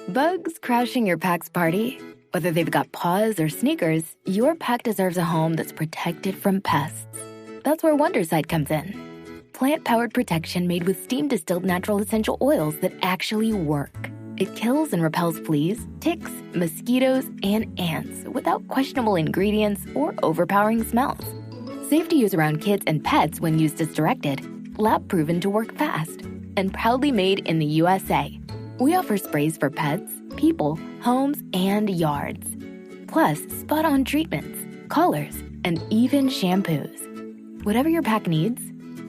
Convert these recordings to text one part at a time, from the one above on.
Bugs crashing your pack's party? Whether they've got paws or sneakers, your pack deserves a home that's protected from pests. That's where Wondercide comes in. Plant-powered protection made with steam-distilled natural essential oils that actually work. It kills and repels fleas, ticks, mosquitoes, and ants without questionable ingredients or overpowering smells. Safe to use around kids and pets when used as directed. Lab-proven to work fast. And proudly made in the USA. We offer sprays for pets, people, homes, and yards. Plus, spot-on treatments, collars, and even shampoos. Whatever your pack needs,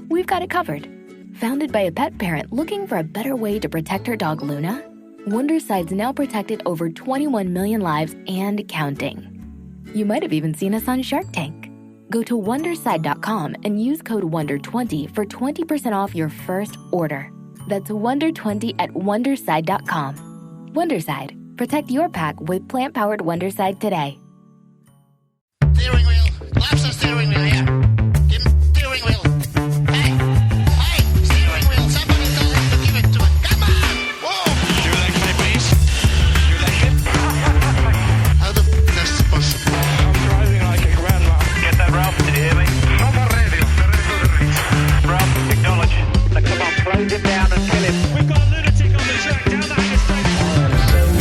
we've got it covered. Founded by a pet parent looking for a better way to protect her dog Luna, Wondercide's now protected over 21 million lives and counting. You might have even seen us on Shark Tank. Go to Wondercide.com and use code WONDER20 for 20% off your first order. That's WONDER20 at Wondercide.com. Wondercide. Protect your pack with plant-powered Wondercide today. Steering wheel. Lawson steering wheel, yeah. Steering wheel. Hey, steering wheel. Somebody tell him to give it to it. Come on! Whoa! Your leg, my please. Your leg hip. How the f*** that's possible? I'm driving like a grandma. Get that, Ralph? Did you hear me? Proper radio. Ralph, acknowledge. Now, come on, close him down and kill him. We've got a lunatic on the track. Down that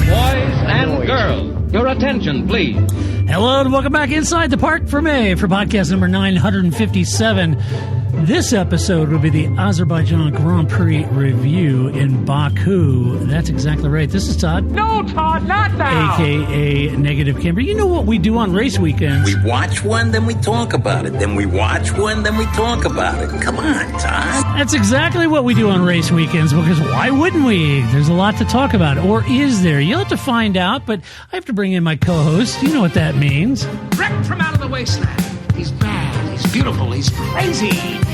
Boys and girls, your attention, please. Hello and welcome back inside the park for May for podcast number 957. This episode will be the Azerbaijan Grand Prix review in Baku. That's exactly right. This is Todd. No, Todd, not now. AKA Negative Camber. You know what we do on race weekends. We watch one, then we talk about it. Then we watch one, then we talk about it. Come on, Todd. That's exactly what we do on race weekends, because why wouldn't we? There's a lot to talk about. Or is there? You'll have to find out, but I have to bring in my co-host. You know what that means. Wrecked from out of the wasteland. He's bad, he's beautiful, he's crazy.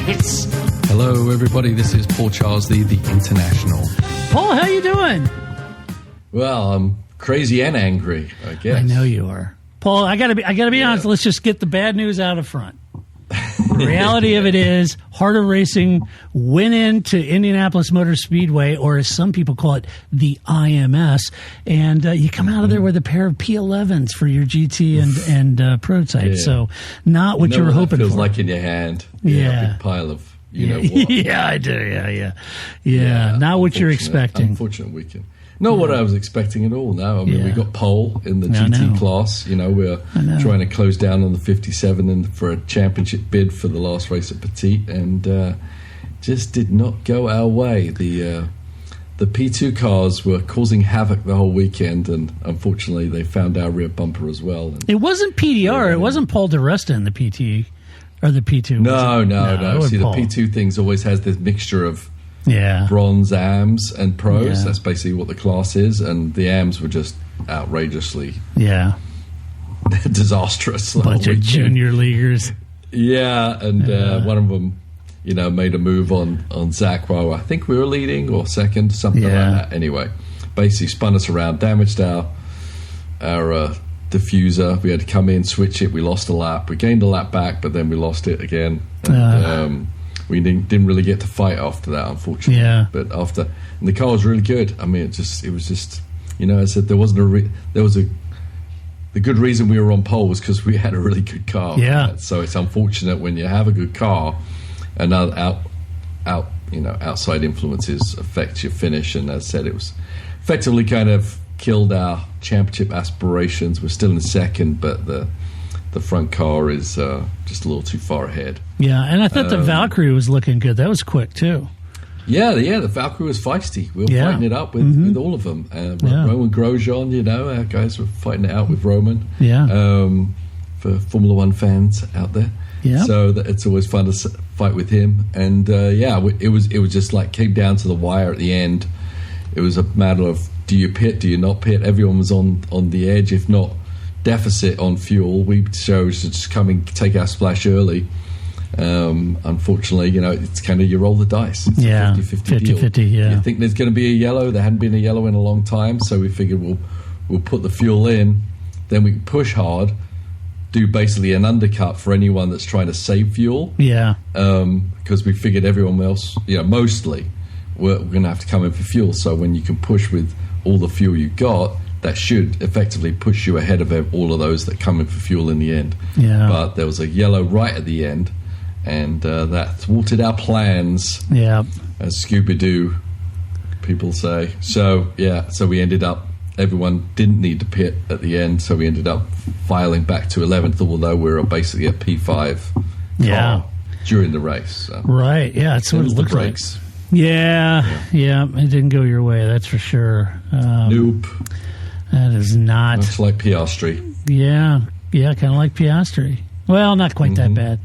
It's... Hello, everybody. This is Paul Charles, the International. Paul, how you doing? Well, I'm crazy and angry, I guess. I know you are. Paul, I gotta be honest. Let's just get the bad news out of front. The reality of it is, Heart of Racing went into Indianapolis Motor Speedway, or as some people call it, the IMS, and you come out of there with a pair of P11s for your GT and prototype. Yeah. So, not what you were hoping for. Feels like in your hand. Yeah, a big pile of you know what. Yeah, I do. Yeah. Not what you're expecting. Unfortunate weekend. Not what I was expecting at all. No, I mean we got pole in the GT class. You know, we're trying to close down on the 57 and for a championship bid for the last race at Petit, and just did not go our way. The P2 cars were causing havoc the whole weekend, and unfortunately they found our rear bumper as well. And it wasn't PDR. It wasn't Paul DeResta in the PT or the P2. No. See, the P2 things always has this mixture of bronze AMs and pros. That's basically what the class is, and the AMs were just outrageously disastrous. A bunch of junior leaguers. And one of them, made a move on Zach while I think we were leading or second, something like that. Anyway, basically spun us around, damaged our diffuser. We had to come in, switch it. We lost a lap. We gained a lap back, but then we lost it again. And, we didn't really get to fight after that, unfortunately. Yeah. But and the car was really good. I mean, it was just, I said there wasn't the good reason we were on pole was because we had a really good car. Yeah. So it's unfortunate when you have a good car and outside influences affect your finish. And as I said, it was effectively kind of killed our championship aspirations. We're still in second, but the front car is just a little too far ahead. Yeah, and I thought the Valkyrie was looking good. That was quick, too. Yeah, the Valkyrie was feisty. We were fighting it up with all of them. Roman Grosjean, our guys were fighting it out with Roman. Yeah. For Formula One fans out there. Yeah. So it's always fun to fight with him. And, it was just like came down to the wire at the end. It was a matter of, do you pit, do you not pit? Everyone was on the edge, if not deficit on fuel. We chose to just take our splash early. Unfortunately, it's kind of you roll the dice. It's a 50-50 deal. 50-50, yeah. You think there's going to be a yellow. There hadn't been a yellow in a long time, so we figured we'll put the fuel in, then we can push hard, do basically an undercut for anyone that's trying to save fuel. Yeah. Because we figured everyone else, mostly, we're going to have to come in for fuel. So when you can push with all the fuel you got, that should effectively push you ahead of all of those that come in for fuel in the end. Yeah. But there was a yellow right at the end, and that thwarted our plans. Yeah. As Scooby-Doo people say. So we ended up, everyone didn't need to pit at the end, so we ended up filing back to 11th, although we were basically a P5 car during the race. So. Right, yeah, that's what it looks like. Yeah, it didn't go your way, that's for sure. Nope. That is not. Much like Piastri. Yeah, kind of like Piastri. Well, not quite that bad.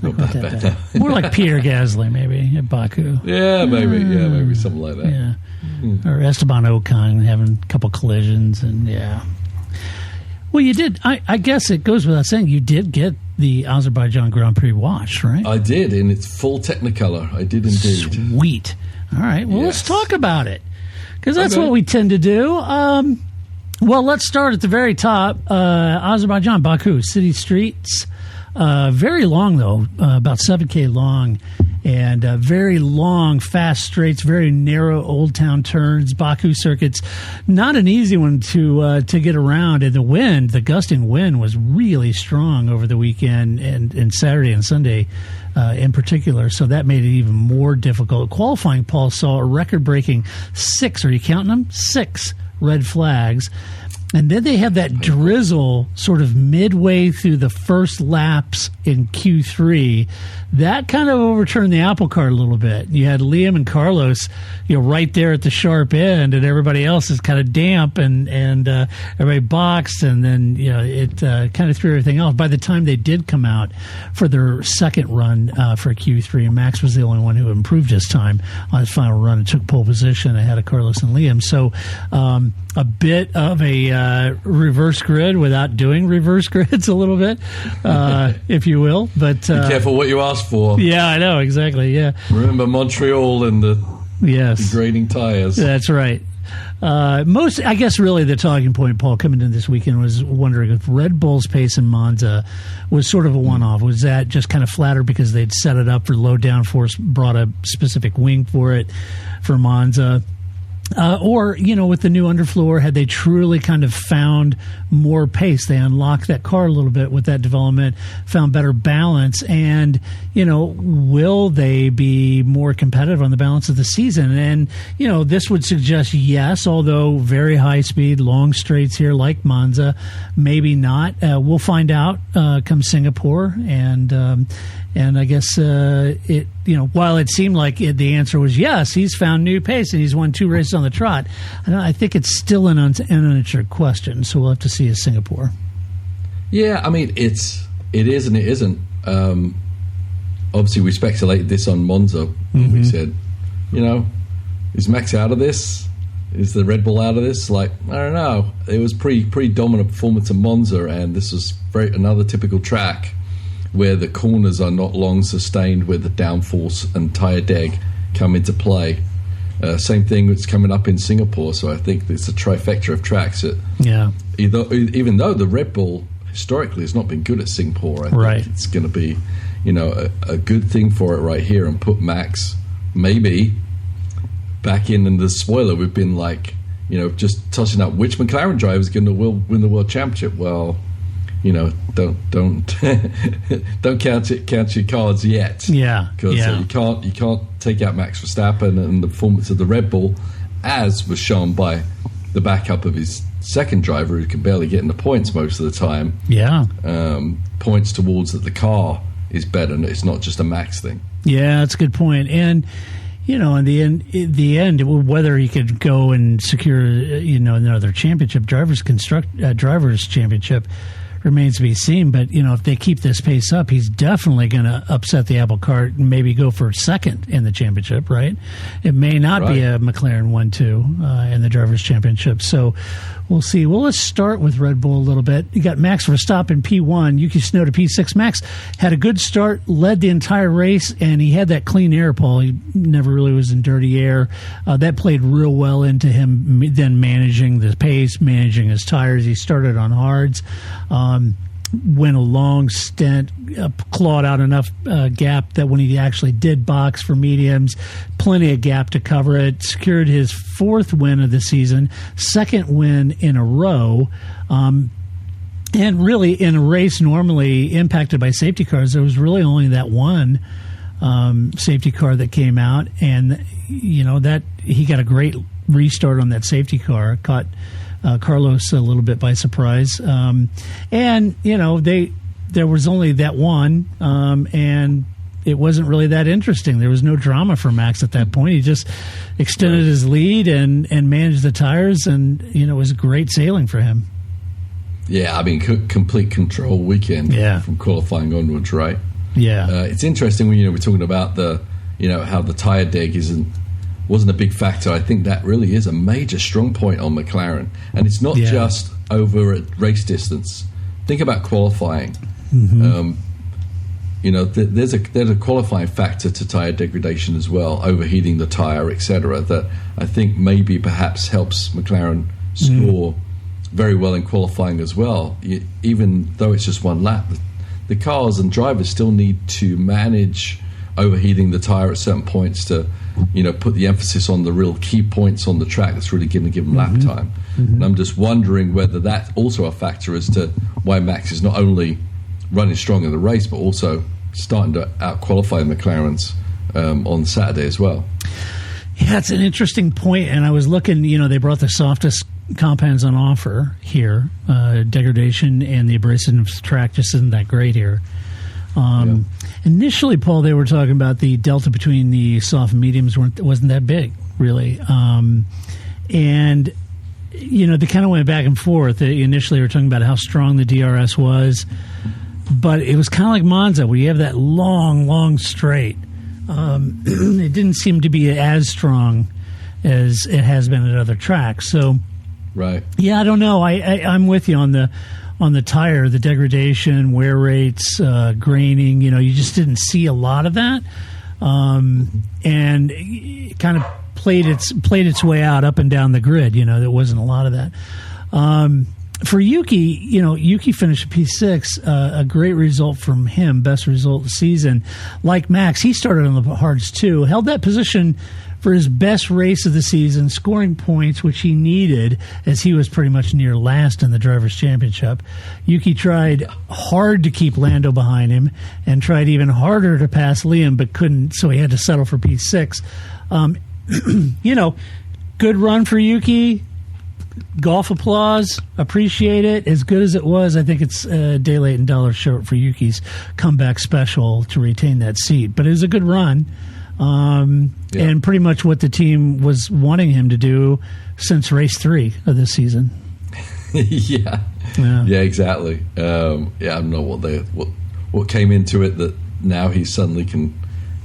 Not that bad. More like Peter Gasly, maybe, at Baku. Yeah, maybe something like that. Yeah. Or Esteban Ocon having a couple collisions, and Well, you did. I guess it goes without saying, you did get the Azerbaijan Grand Prix watched, right? I did, in its full Technicolor. I did indeed. Sweet. All right, well, let's talk about it, because that's what we tend to do. Well, let's start at the very top. Azerbaijan, Baku, city streets. Very long, though, about 7K long, and very long, fast straights, very narrow old town turns. Baku circuit's not an easy one to get around, and the gusting wind was really strong over the weekend and Saturday and Sunday in particular, so that made it even more difficult. Qualifying, Paul, saw a record-breaking 6, are you counting them? 6 red flags. And then they had that drizzle sort of midway through the first laps in Q3. That kind of overturned the apple cart a little bit. You had Liam and Carlos, right there at the sharp end, and everybody else is kind of damp, and everybody boxed, and then it kind of threw everything else. By the time they did come out for their second run for Q3, Max was the only one who improved his time on his final run and took pole position ahead of Carlos and Liam. So a bit of a reverse grid without doing reverse grids a little bit, if you will. But be careful what you ask for. Yeah, I know, exactly, yeah. Remember Montreal and the degrading tires. That's right. I guess really the talking point, Paul, coming into this weekend was wondering if Red Bull's pace in Monza was sort of a one-off. Was that just kind of flatter because they'd set it up for low downforce, brought a specific wing for it for Monza? Or, with the new underfloor, had they truly kind of found more pace? They unlocked that car a little bit with that development, found better balance, and, will they be more competitive on the balance of the season? And, this would suggest yes, although very high speed, long straights here like Monza, maybe not. We'll find out come Singapore, and I guess while it seemed like the answer was yes, he's found new pace and he's won 2 races on the trot, I think it's still an unanswered question, so we'll have to see in Singapore. Yeah, I mean, it is and it isn't. Obviously, we speculated this on Monza. We said, is Max out of this? Is the Red Bull out of this? I don't know. It was pretty dominant performance in Monza, and this was another typical track where the corners are not long sustained, where the downforce and tyre deg come into play. Same thing that's coming up in Singapore, so I think it's a trifecta of tracks that, even though the Red Bull historically has not been good at Singapore, I think it's going to be a good thing for it right here, and put Max maybe back in the spoiler. We've been just tossing up which McLaren driver is going to win the World Championship. Well, don't count your cards yet. Yeah, because you can't take out Max Verstappen and the performance of the Red Bull, as was shown by the backup of his second driver, who can barely get in the points most of the time. Yeah, points towards that the car is better, and it's not just a Max thing. Yeah, that's a good point. And in the end, whether he could go and secure another championship, drivers championship, remains to be seen. But if they keep this pace up, he's definitely going to upset the apple cart and maybe go for second in the championship, right? It may not be a McLaren 1-2 in the drivers championship, so we'll see. Well, let's start with Red Bull a little bit. You got Max Verstappen P1, Yuki Tsunoda P6. Max had a good start, led the entire race, and he had that clean air, Paul. He never really was in dirty air. That played real well into him then managing the pace, managing his tires. He started on hards. went a long stint, clawed out enough gap that when he actually did box for mediums, plenty of gap to cover it, secured his 4th win of the season, 2nd win in a row. And really, in a race normally impacted by safety cars, there was really only that one safety car that came out, and that he got a great restart on that safety car, caught Carlos a little bit by surprise, and there was only that one, and it wasn't really that interesting. There was no drama for Max at that point. He just extended his lead and managed the tires, and it was great sailing for him. Yeah, I mean, complete control weekend from qualifying onwards, right? Yeah, it's interesting when we're talking about the how the tire deg wasn't a big factor. I think that really is a major strong point on McLaren, and it's not just over at race distance. Think about qualifying. Mm-hmm. There's a qualifying factor to tire degradation as well, overheating the tire, etc. That I think maybe perhaps helps McLaren score very well in qualifying as well. Even though it's just one lap, the cars and drivers still need to manage overheating the tire at certain points to put the emphasis on the real key points on the track that's really going to give them lap time. Mm-hmm. And I'm just wondering whether that's also a factor as to why Max is not only running strong in the race but also starting to out-qualify the McLarens on Saturday as well. Yeah, it's an interesting point, and I was looking, they brought the softest compounds on offer here. Degradation and the abrasive track just isn't that great here. Initially, Paul, they were talking about the delta between the soft and mediums wasn't that big, really. And, they kind of went back and forth. Initially, they were talking about how strong the DRS was, but it was kind of like Monza, where you have that long, long straight. It didn't seem to be as strong as it has been at other tracks. So, right. Yeah, I don't know. I'm with you on the tire, the degradation, wear rates, graining. You just didn't see a lot of that, and it kind of played its way out up and down the grid. There wasn't a lot of that. For Yuki, Yuki finished P6, a great result from him, best result of the season. Like Max, he started on the hards too, held that position for his best race of the season, scoring points, which he needed as he was pretty much near last in the Drivers' Championship. Yuki tried hard to keep Lando behind him and tried even harder to pass Liam, but couldn't, so he had to settle for P6. Good run for Yuki. Golf applause, appreciate it. As good as it was, I think it's a day late and dollar short for Yuki's comeback special to retain that seat. But it was a good run, and pretty much what the team was wanting him to do since race 3 of this season. Yeah, exactly. I don't know what came into it that now he suddenly can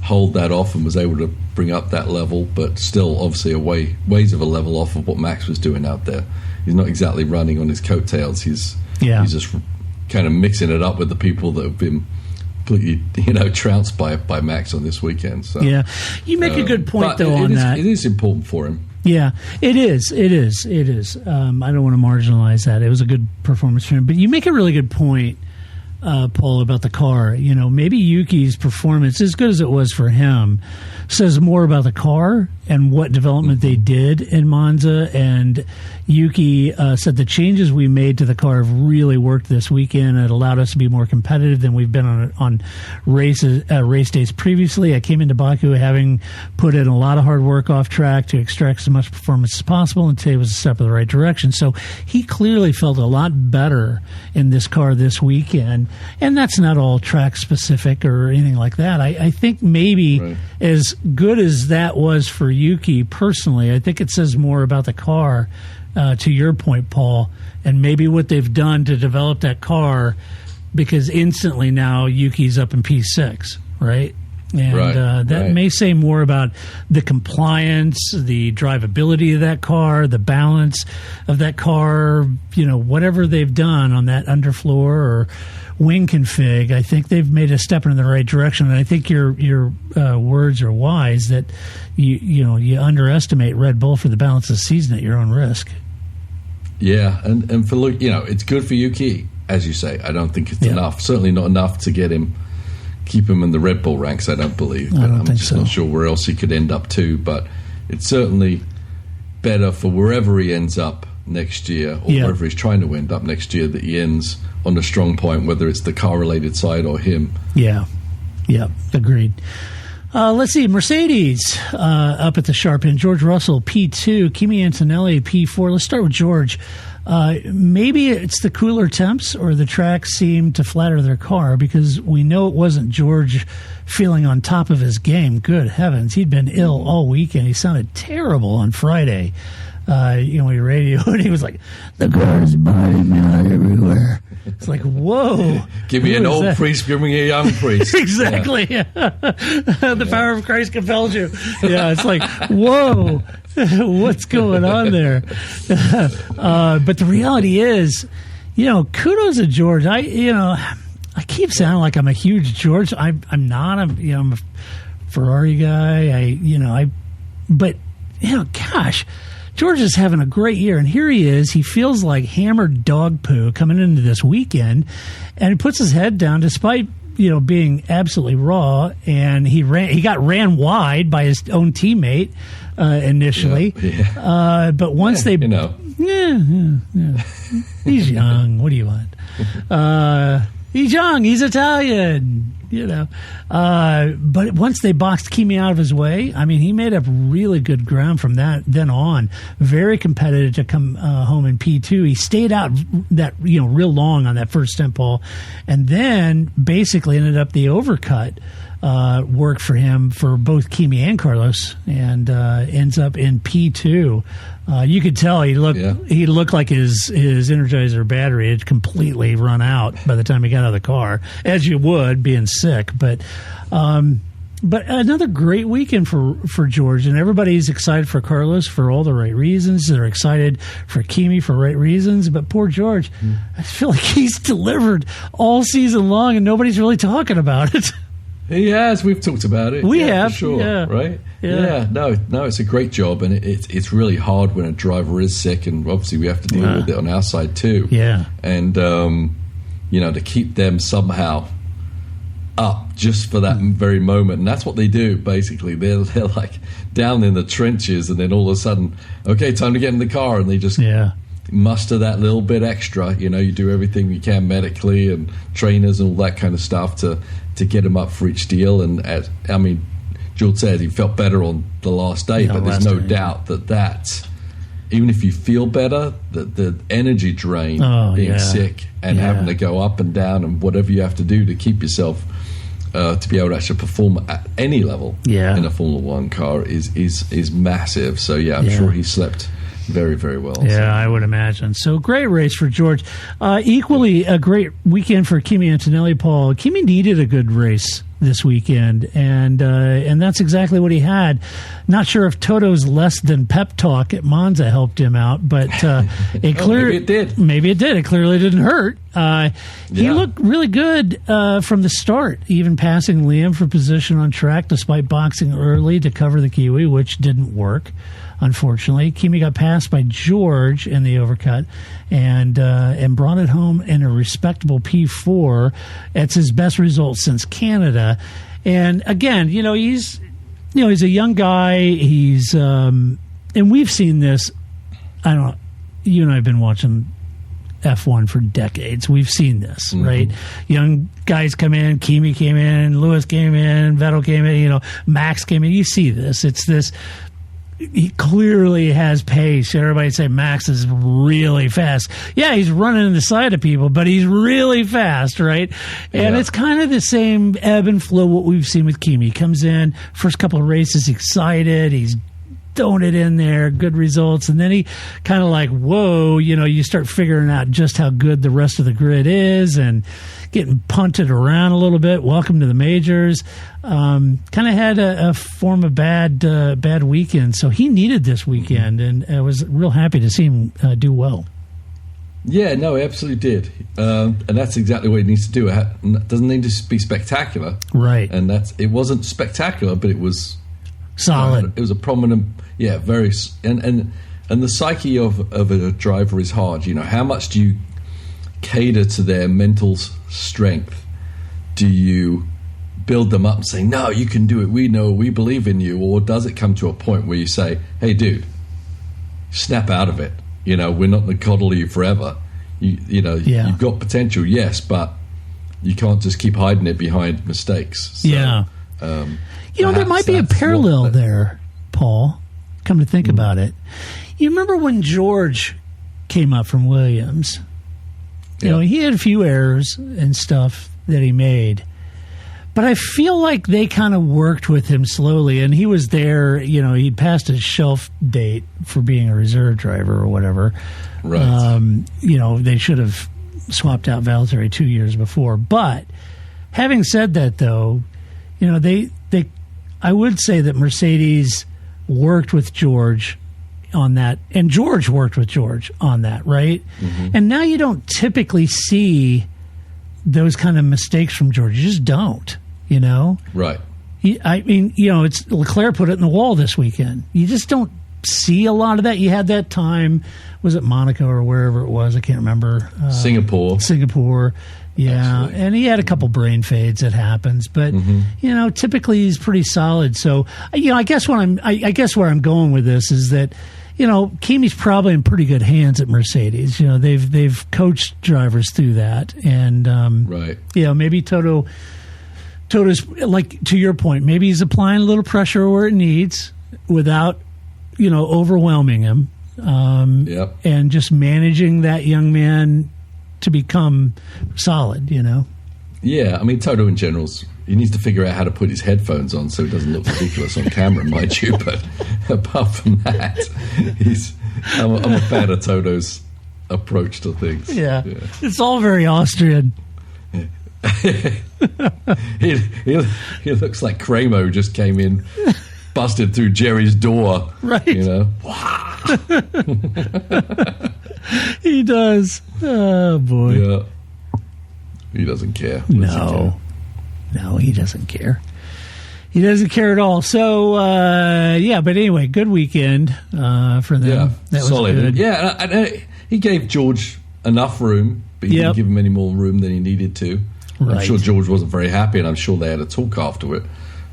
hold that off and was able to bring up that level, but still obviously ways of a level off of what Max was doing out there. He's not exactly running on his coattails. He's just kind of mixing it up with the people that have been completely trounced by Max on this weekend. So, yeah, you make a good point though on that. It is important for him. Yeah, it is. I don't want to marginalize that. It was a good performance for him, but you make a really good point, Paul, about the car. Maybe Yuki's performance, as good as it was for him, says more about the car and what development they did in Monza. And Yuki said the changes we made to the car have really worked this weekend. It allowed us to be more competitive than we've been on race days previously. I came into Baku having put in a lot of hard work off track to extract as much performance as possible, and today was a step in the right direction. So he clearly felt a lot better in this car this weekend. And that's not all track specific or anything like that. I think maybe as good as that was for Yuki personally, I think it says more about the car, to your point, Paul, and maybe what they've done to develop that car, because instantly now Yuki's up in P6, right? And that may say more about the compliance, the drivability of that car, the balance of that car, whatever they've done on that underfloor or wing config. I think they've made a step in the right direction, and I think your words are wise that you underestimate Red Bull for the balance of the season at your own risk. Yeah, and for Luke, it's good for Yuki as you say, I don't think it's enough. Certainly not enough to keep him in the Red Bull ranks, I don't believe. But I'm just not sure where else he could end up too. But it's certainly better for wherever he ends up next year, or wherever he's trying to end up next year, that he ends on a strong point, whether it's the car-related side or him. Yeah, agreed. Let's see, Mercedes up at the sharp end. George Russell, P2. Kimi Antonelli, P4. Let's start with George. Maybe it's the cooler temps or the track seemed to flatter their car, because we know it wasn't George feeling on top of his game. Good heavens. He'd been ill all weekend. He sounded terrible on Friday. We radioed and he was like, the car's biting me out everywhere. It's like, whoa. Give me an old priest, give me a young priest. Exactly. Yeah. The power of Christ compels you. Yeah, it's like, whoa, what's going on there? But the reality is, kudos to George. I keep sounding like I'm a huge George. I'm not. I'm a Ferrari guy. But gosh, George is having a great year, and here he is. He feels like hammered dog poo coming into this weekend, and he puts his head down despite being absolutely raw. And he got ran wide by his own teammate initially, but once they he's young. What do you want? He's young. He's Italian. But once they boxed Kimi out of his way, he made up really good ground from then on. Very competitive to come home in P2. He stayed out that real long on that first stint, Paul, and then basically ended up the overcut work for him for both Kimi and Carlos, and ends up in P2. You could tell he looked like his Energizer battery had completely run out by the time he got out of the car, as you would, being sick. But another great weekend for George, and everybody's excited for Carlos for all the right reasons. They're excited for Kimi for right reasons, but poor George, I feel like he's delivered all season long, and nobody's really talking about it. He has. We've talked about it. We have, for sure, right? Yeah. No, it's a great job, and it's really hard when a driver is sick, and obviously we have to deal with it on our side too. Yeah, and to keep them somehow up just for that very moment, and that's what they do. Basically, they're like down in the trenches, and then all of a sudden, okay, time to get in the car, and they just muster that little bit extra. You do everything you can medically and trainers and all that kind of stuff to get him up for each deal. And Jules said he felt better on the last day, but there's no doubt that even if you feel better, the energy drain, being sick and having to go up and down and whatever you have to do to keep yourself to be able to actually perform at any level in a Formula One car is massive. So I'm sure he slept very, very well. Yeah, I would imagine. So great race for George. Equally a great weekend for Kimi Antonelli, Paul. Kimi needed a good race this weekend, and that's exactly what he had. Not sure if Toto's less than pep talk at Monza helped him out, but maybe it did. Maybe it did. It clearly didn't hurt. He looked really good from the start, even passing Liam for position on track despite boxing early to cover the Kiwi, which didn't work. Unfortunately, Kimi got passed by George in the overcut and brought it home in a respectable P4. It's his best result since Canada. And again, he's a young guy. He's and we've seen this. I don't know. You and I have been watching F1 for decades. We've seen this, right? Young guys come in. Kimi came in. Lewis came in. Vettel came in. Max came in. You see this. It's this. He clearly has pace. Everybody say Max is really fast. Yeah, he's running in the side of people, but he's really fast, right? And it's kind of the same ebb and flow what we've seen with Kimi. He comes in, first couple of races, excited. He's throwing it in there, good results. And then he kind of like, whoa, you start figuring out just how good the rest of the grid is and getting punted around a little bit. Welcome to the majors. Kind of had a form of bad weekend. So he needed this weekend, and I was real happy to see him do well. Yeah, no, he absolutely did. And that's exactly what he needs to do. It doesn't need to be spectacular. Right. And it wasn't spectacular, but it was solid. It was a prominent, very, and the psyche of a driver is hard. How much do you cater to their mental strength? Do you build them up and say, no, you can do it, we know, we believe in you? Or does it come to a point where you say, hey, dude, snap out of it? You know, we're not going to coddle you forever. You know, you've got potential, yes, but you can't just keep hiding it behind mistakes. So, you know, there might be a parallel there, Paul, come to think about it. You remember when George came up from Williams? You know, he had a few errors and stuff that he made. But I feel like they kind of worked with him slowly, and he was there, you know, he'd passed his shelf date for being a reserve driver or whatever. Right. You know, they should have swapped out Valtteri 2 years before. But having said that, though, you know, I would say that Mercedes worked with George on that, and George worked with George on that, right? Mm-hmm. And now you don't typically see those kind of mistakes from George. You just don't, you know? Right. I mean, you know, it's Leclerc put it in the wall this weekend. You just don't see a lot of that. You had that time, was it Monaco or wherever it was? I can't remember. Singapore. Yeah. Absolutely. And he had a couple brain fades that happens, but you know, typically he's pretty solid. So, you know, I guess where I'm going with this is that, you know, Kimi's probably in pretty good hands at Mercedes. You know, they've coached drivers through that, and right. You know, maybe Toto's, like, to your point, maybe he's applying a little pressure where it needs without, you know, overwhelming him, and just managing that young man to become solid. You know. Yeah, I mean, Toto in general, he needs to figure out how to put his headphones on so he doesn't look ridiculous on camera, mind you. But apart from that, I'm a fan of Toto's approach to things. Yeah. It's all very Austrian. he looks like Cremo who just came in, busted through Jerry's door. Right. You know? He does. Oh, boy. Yeah. He doesn't care. No, he doesn't care. He doesn't care at all. So, but anyway, good weekend for them. Yeah, that solid. Was good. Yeah, and he gave George enough room, but he didn't give him any more room than he needed to. Right. I'm sure George wasn't very happy, and I'm sure they had a talk after it.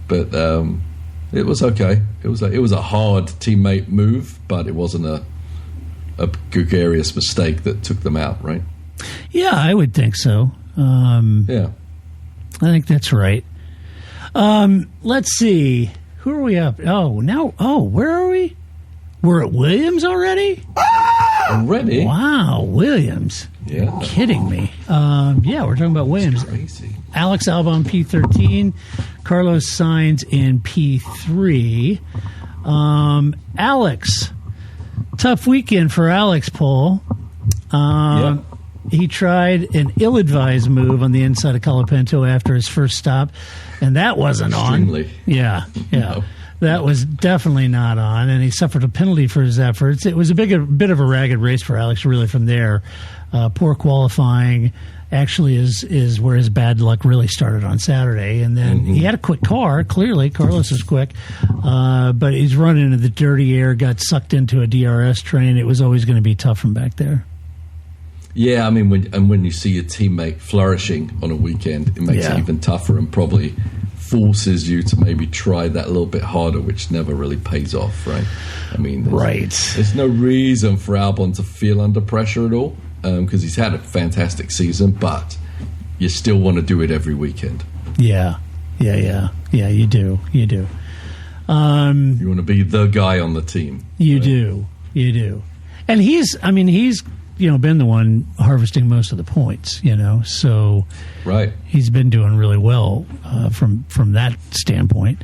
But it was okay. It was a hard teammate move, but it wasn't a gregarious mistake that took them out, right? Yeah, I would think so. I think that's right. Let's see. Who are we up? Where are we? We're at Williams already? Already? Wow, Williams. Yeah. You're kidding me. We're talking about Williams. That's crazy. Alex Albon P13, Carlos Sainz in P3. Alex, tough weekend for Alex, Paul. He tried an ill-advised move on the inside of Colapinto after his first stop, and that wasn't on. Yeah. No. That was definitely not on, and he suffered a penalty for his efforts. It was a bit of a ragged race for Alex, really, from there. Poor qualifying actually is where his bad luck really started on Saturday. And then he had a quick car, clearly. Carlos is quick. But he's running into the dirty air, got sucked into a DRS train. It was always going to be tough from back there. Yeah, I mean, when you see your teammate flourishing on a weekend, it makes it even tougher and probably forces you to maybe try that a little bit harder, which never really pays off, right? I mean, there's no reason for Albon to feel under pressure at all, because he's had a fantastic season, but you still want to do it every weekend. Yeah, you do. You want to be the guy on the team. You do. And he's been the one harvesting most of the points, so right. He's been doing really well from that standpoint.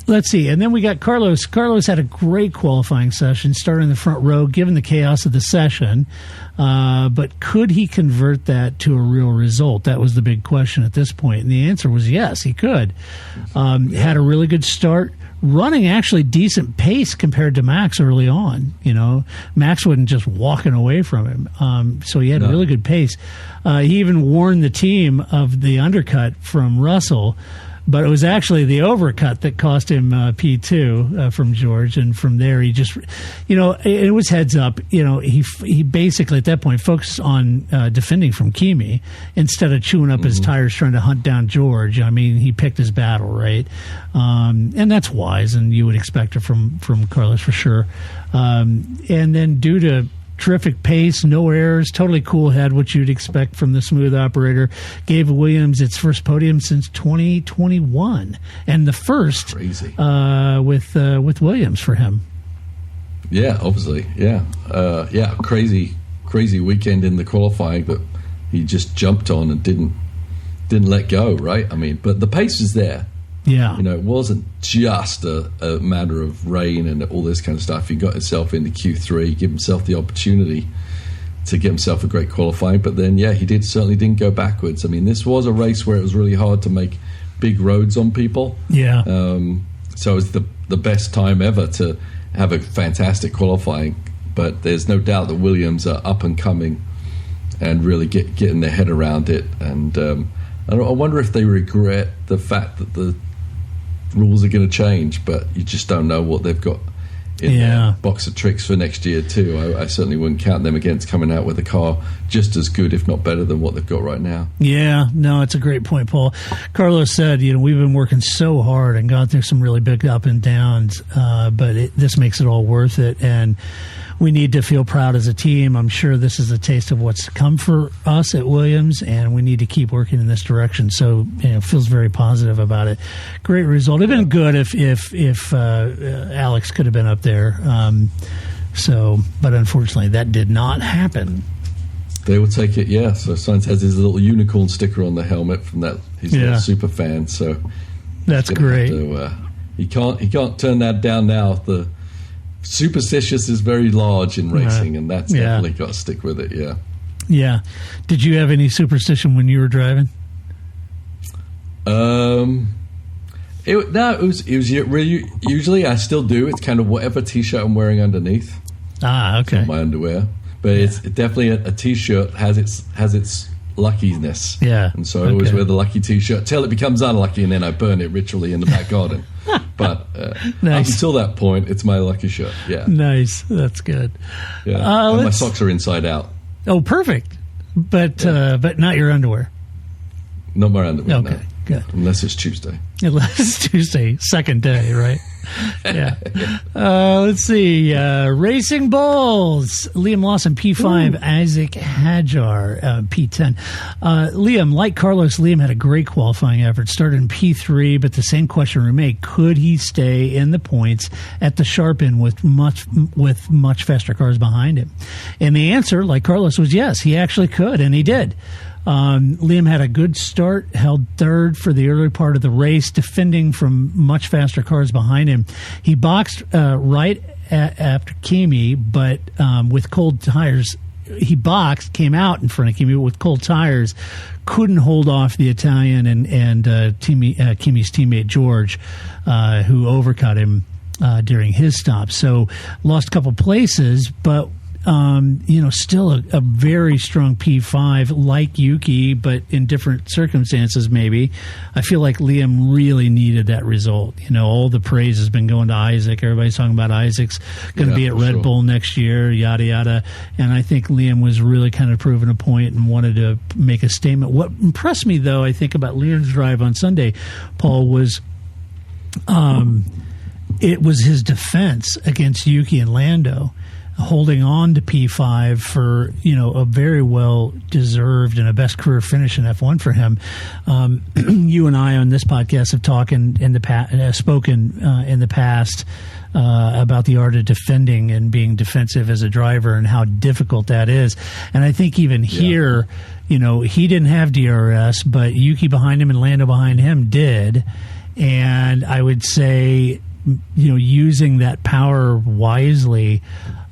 Let's see. And then we got Carlos. Carlos had a great qualifying session, starting in the front row, given the chaos of the session. But could he convert that to a real result? That was the big question at this point. And the answer was yes, he could. Had a really good start, running actually decent pace compared to Max early on. Max wasn't just walking away from him. So he had a really good pace. He even warned the team of the undercut from Russell, But it was actually the overcut that cost him P2 from George, and from there he just, it was heads up. He basically at that point focused on defending from Kimi instead of chewing up his tires trying to hunt down George. I mean, he picked his battle, right? And that's wise, and you would expect it from Carlos for sure. And then due to terrific pace, no errors, totally cool head, what you'd expect from the smooth operator, gave Williams its first podium since 2021, and the first with Williams for him. Yeah, obviously, yeah, crazy weekend in the qualifying that he just jumped on and didn't let go, right? I mean, but the pace is there. Yeah. It wasn't just a matter of rain and all this kind of stuff. He got himself into Q3, give himself the opportunity to get himself a great qualifying. But then, he certainly didn't go backwards. I mean, this was a race where it was really hard to make big roads on people. Yeah. So it was the best time ever to have a fantastic qualifying. But there's no doubt that Williams are up and coming and really getting their head around it. And I wonder if they regret the fact that the rules are going to change, but you just don't know what they've got in their box of tricks for next year too. I certainly wouldn't count them against coming out with a car just as good, if not better, than what they've got right now. Yeah, no, it's a great point, Paul. Carlos said, we've been working so hard and gone through some really big up and downs, but this makes it all worth it, and we need to feel proud as a team. I'm sure this is a taste of what's to come for us at Williams, and we need to keep working in this direction. So, feels very positive about it. Great result. It'd been good if Alex could have been up there. But unfortunately, that did not happen. They will take it, yeah. So Sainz has his little unicorn sticker on the helmet from that. He's a super fan, so that's great. He can't turn that down now. The superstitious is very large in racing, and that's definitely got to stick with it. Yeah. Yeah. Did you have any superstition when you were driving? It was really, usually I still do. It's kind of whatever t-shirt I'm wearing underneath. Ah, okay. My underwear, but it's definitely a t-shirt has its luckiness. Yeah. And so I always wear the lucky t-shirt till it becomes unlucky, and then I burn it ritually in the back garden. But nice. Up until that point, it's my lucky shirt. Yeah. Nice. That's good. Yeah. And my socks are inside out. Oh, perfect. But not your underwear. Not my underwear. Okay. No. Good. Unless it's Tuesday. Unless it's Tuesday, second day, right? Yeah. Let's see. Racing Bulls. Liam Lawson, P5. Isaac Hadjar, P10. Liam, like Carlos, Liam had a great qualifying effort. Started in P3, but the same question remained. Could he stay in the points at the sharp end with much faster cars behind him? And the answer, like Carlos, was yes. He actually could, and he did. Liam had a good start, held third for the early part of the race, defending from much faster cars behind him. He boxed right after Kimi, but with cold tires. He boxed, came out in front of Kimi with cold tires, couldn't hold off the Italian and Kimi's teammate George, who overcut him during his stop. So lost a couple places, but still a very strong P5 like Yuki, but in different circumstances maybe. I feel like Liam really needed that result. All the praise has been going to Isaac. Everybody's talking about Isaac's going to be at Red Bull next year, yada, yada. And I think Liam was really kind of proving a point and wanted to make a statement. What impressed me, though, I think about Liam's drive on Sunday, Paul, was it was his defense against Yuki and Lando, holding on to P5 for a very well deserved and a best career finish in F1 for him. You and I on this podcast have spoken in the past about the art of defending and being defensive as a driver and how difficult that is. And I think even here, he didn't have DRS, but Yuki behind him and Lando behind him did. And I would say, using that power wisely,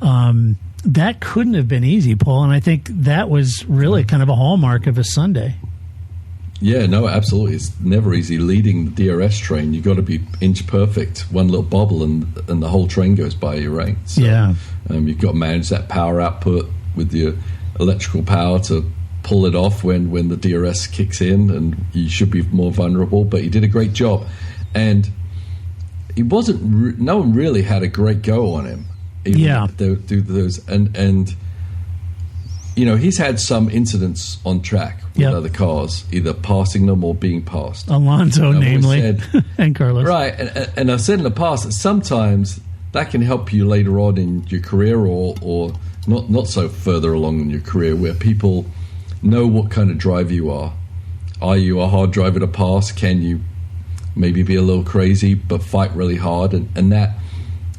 that couldn't have been easy, Paul. And I think that was really kind of a hallmark of a Sunday. Yeah, no, absolutely. It's never easy leading the DRS train. You've got to be inch perfect. One little bobble and the whole train goes by you, right? So, yeah. You've got to manage that power output with your electrical power to pull it off when the DRS kicks in, and you should be more vulnerable. But he did a great job, and he wasn't. No one really had a great go on him. And he's had some incidents on track with other cars, either passing them or being passed. Alonso, namely, and Carlos. Right, and I've said in the past that sometimes that can help you later on in your career, or not so further along in your career, where people know what kind of driver you are. Are you a hard driver to pass? Can you maybe be a little crazy but fight really hard? And that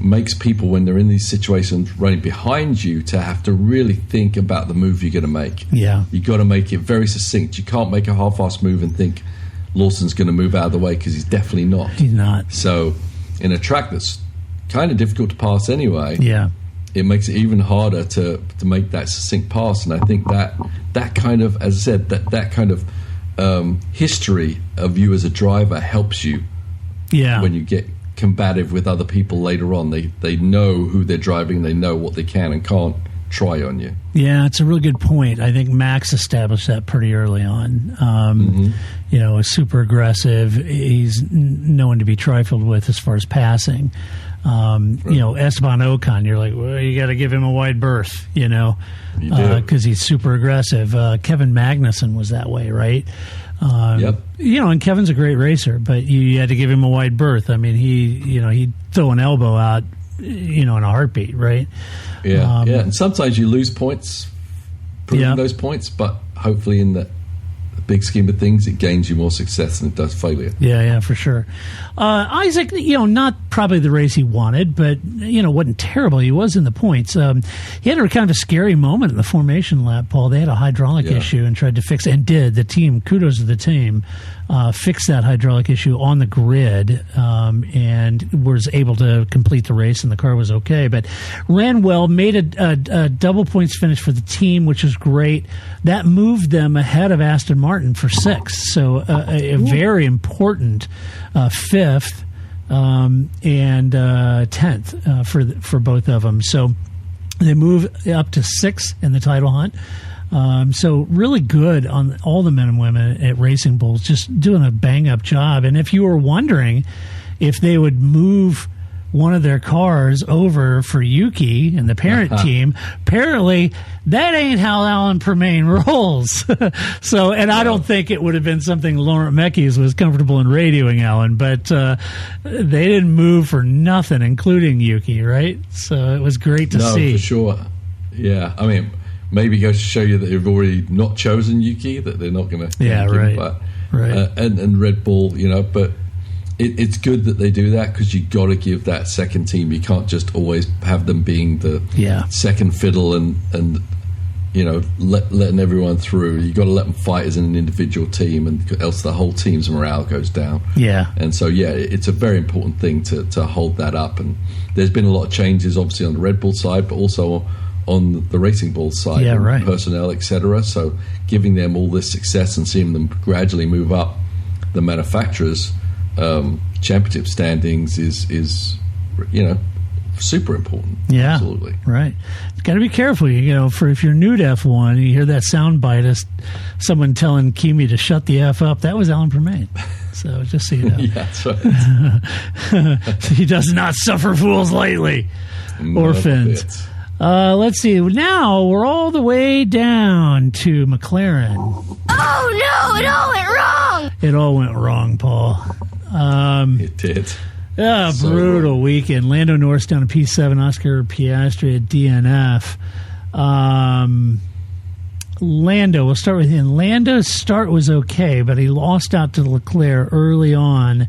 makes people, when they're in these situations running behind you, to have to really think about the move you're going to make. Yeah. You got to make it very succinct. You can't make a half-assed move and think Lawson's going to move out of the way, because he's definitely not. He's not. So in a track that's kind of difficult to pass anyway, it makes it even harder to make that succinct pass. And I think that kind of, as I said, that kind of history of you as a driver helps you when you get combative with other people later on. They know who they're driving, they know what they can and can't try on you. Yeah, it's a really good point. I think Max established that pretty early on. Super aggressive. He's no one to be trifled with as far as passing. Esteban Ocon, you're like, well, you got to give him a wide berth, because he's super aggressive. Kevin Magnussen was that way, right? And Kevin's a great racer, but you had to give him a wide berth. I mean, he'd throw an elbow out, in a heartbeat, right? And sometimes you lose points proving those points, but hopefully in the big scheme of things, it gains you more success than it does failure. Yeah, for sure. Isaac, not probably the race he wanted, but, wasn't terrible. He was in the points. He had a kind of a scary moment in the formation lap, Paul. They had a hydraulic issue and tried to fix it, and did. The team, kudos to the team, fixed that hydraulic issue on the grid, and was able to complete the race, and the car was okay. But ran well, made a double points finish for the team, which was great. That moved them ahead of Aston Martin for 6th, so a very important 5th and 10th for both of them. So they move up to 6th in the title hunt. So really good on all the men and women at Racing Bulls, just doing a bang-up job. And if you were wondering if they would move one of their cars over for Yuki and the parent team, apparently that ain't how Alan Permain rolls. And I don't think it would have been something Laurent Mekies was comfortable in radioing Alan, but they didn't move for nothing, including Yuki, right? So it was great to see. No, for sure. Yeah, I mean, maybe goes to show you that they've already not chosen Yuki, that they're not going to. Yeah, right. And Red Bull, but it's good that they do that, because you got to give that second team. You can't just always have them being the second fiddle and letting everyone through. You got to let them fight as an individual team, and else the whole team's morale goes down. Yeah, and so it's a very important thing to hold that up. And there's been a lot of changes, obviously on the Red Bull side, but also on the Racing Bull side, personnel, etc. So giving them all this success and seeing them gradually move up the manufacturers' championship standings is super important. Yeah, absolutely right. Got to be careful, for if you're new to F1, you hear that sound bite as someone telling Kimi to shut the F up. That was Alan Permain. So just so you know, that's right. He does not suffer fools lightly, or fins. Let's see. Now we're all the way down to McLaren. Oh no! It all went wrong. It all went wrong, Paul. It did. So brutal weekend. Lando Norris down to P7, Oscar Piastri at DNF. Lando, we'll start with him. Lando's start was okay, but he lost out to Leclerc early on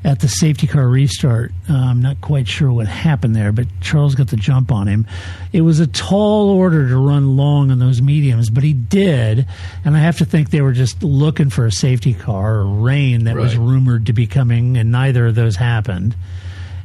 at the safety car restart. I'm not quite sure what happened there, but Charles got the jump on him. It was a tall order to run long on those mediums, but he did, and I have to think they were just looking for a safety car or rain that was rumored to be coming, and neither of those happened.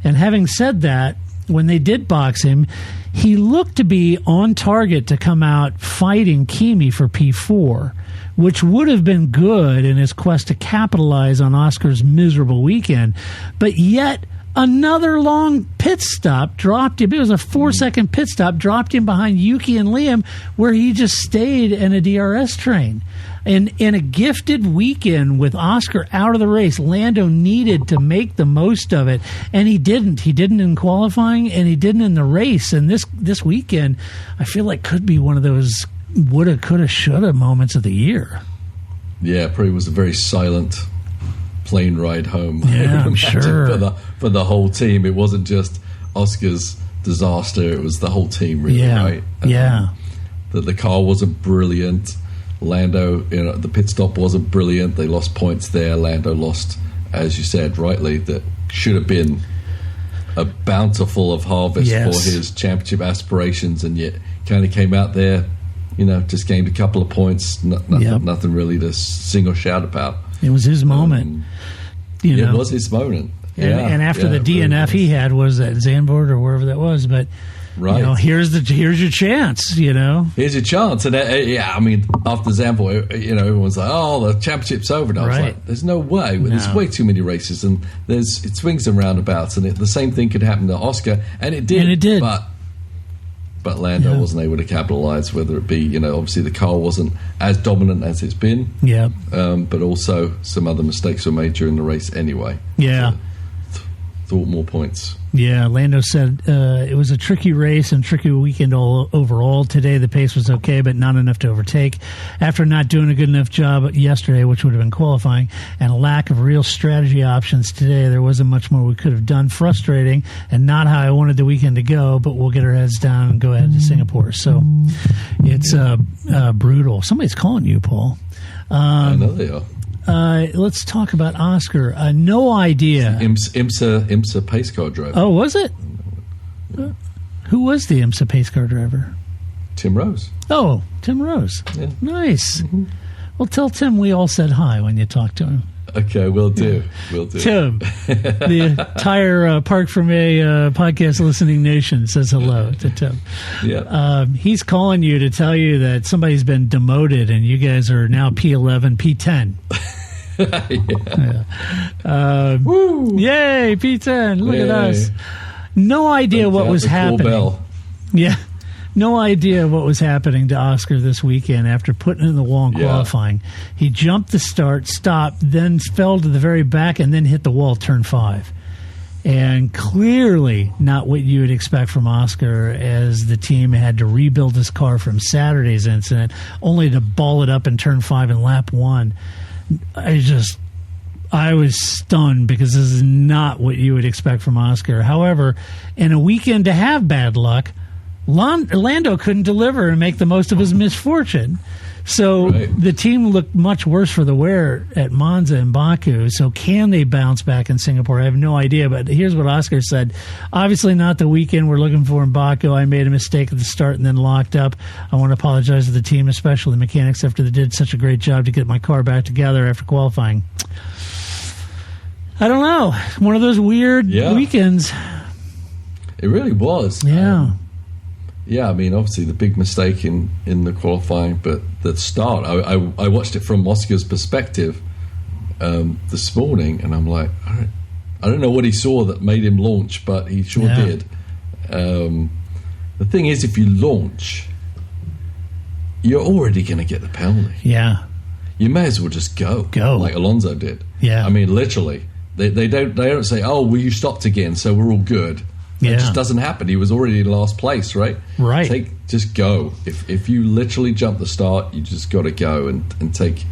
And having said that, when they did box him, he looked to be on target to come out fighting Kimi for P4, which would have been good in his quest to capitalize on Oscar's miserable weekend. But yet, another long pit stop dropped him. It was a 4-second pit stop, dropped him behind Yuki and Liam, where he just stayed in a DRS train. And in a gifted weekend with Oscar out of the race, Lando needed to make the most of it, and he didn't. He didn't in qualifying, and he didn't in the race. And this weekend, I feel like could be one of those woulda, coulda, shoulda moments of the year. Yeah, probably was a very silent plane ride home. Yeah, I'm sure. For the whole team. It wasn't just Oscar's disaster. It was the whole team, really, right? The car wasn't brilliant. Lando, the pit stop wasn't brilliant. They lost points there. Lando lost, as you said rightly, that should have been a bountiful of harvest for his championship aspirations, and yet kind of came out there, just gained a couple of points. Nothing really to sing or shout about. It was his moment. It was his moment. And after the DNF he had was at Zandvoort or wherever that was, but here's your chance. Here's your chance, and after Zandvoort, everyone's like, "Oh, the championship's over." And I was like, "There's no way. There's way too many races, and it swings and roundabouts, and the same thing could happen to Oscar, and it did. But Lando wasn't able to capitalize, whether it be, obviously the car wasn't as dominant as it's been. Yeah. But also some other mistakes were made during the race anyway. Yeah. Thought more points. Yeah, Lando said it was a tricky race and tricky weekend overall. Today the pace was okay, but not enough to overtake. After not doing a good enough job yesterday, which would have been qualifying, and a lack of real strategy options today, there wasn't much more we could have done. Frustrating and not how I wanted the weekend to go, but we'll get our heads down and go ahead to Singapore. So it's brutal. Somebody's calling you, Paul. I know they are. Let's talk about Oscar. No idea. IMSA pace car driver. Oh, was it? Who was the IMSA pace car driver? Tim Rose. Oh, Tim Rose. Yeah. Nice. Mm-hmm. Well, tell Tim we all said hi when you talk to him. Okay, will do. Will do. Tim, the entire Park from a podcast listening nation says hello to Tim. Yeah. He's calling you to tell you that somebody's been demoted and you guys are now P11, P10. Woo! Yay, P10. Look at us. No idea what was happening. Yeah. No idea what was happening to Oscar this weekend after putting in the wall in qualifying. He jumped the start, stopped, then fell to the very back, and then hit the wall turn 5. And clearly not what you would expect from Oscar, as the team had to rebuild his car from Saturday's incident, only to ball it up in turn 5 in lap 1. I was stunned because this is not what you would expect from Oscar. However, in a weekend to have bad luck, Lando couldn't deliver and make the most of his misfortune. So the team looked much worse for the wear at Monza and Baku. So can they bounce back in Singapore? I have no idea. But here's what Oscar said. Obviously not the weekend we're looking for in Baku. I made a mistake at the start and then locked up. I want to apologize to the team, especially the mechanics, after they did such a great job to get my car back together after qualifying. I don't know. One of those weird weekends. It really was. Yeah. I mean, obviously the big mistake in the qualifying, but the start, I watched it from Oscar's perspective this morning, and I'm like, I don't know what he saw that made him launch, but he sure did. The thing is, if you launch, you're already going to get the penalty. Yeah. You may as well just go. Like Alonso did. Yeah. I mean, literally. They don't say, oh, well, you stopped again, so we're all good. It just doesn't happen. He was already in last place, right? Right. Just go. If you literally jump the start, you just got to go and take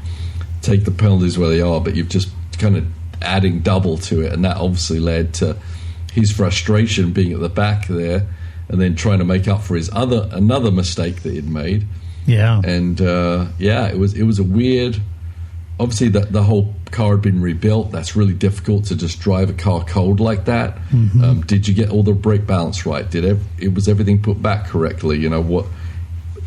the penalties where they are. But you've just kind of adding double to it, and that obviously led to his frustration being at the back there, and then trying to make up for his another mistake that he'd made. Yeah. And it was a weird. Obviously, the whole car had been rebuilt. That's really difficult to just drive a car cold like that. Mm-hmm. Did you get all the brake balance right? Was everything put back correctly?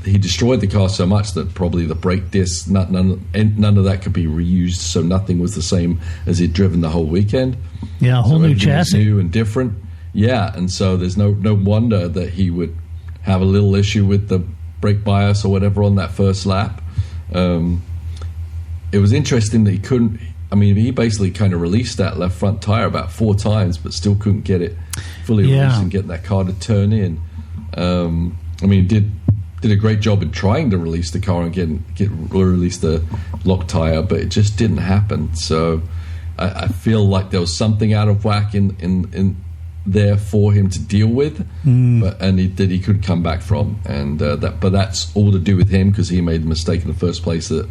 He destroyed the car so much that probably the brake discs, none of that could be reused. So nothing was the same as he'd driven the whole weekend. Yeah, a whole new chassis, new and different. Yeah, and so there's no wonder that he would have a little issue with the brake bias or whatever on that first lap. It was interesting that he couldn't. I mean, he basically kind of released that left front tire about 4 times, but still couldn't get it fully released and get that car to turn in. I mean, did a great job in trying to release the car and release the lock tire, but it just didn't happen. So I feel like there was something out of whack in there for him to deal with, that he could come back from, and but that's all to do with him because he made the mistake in the first place that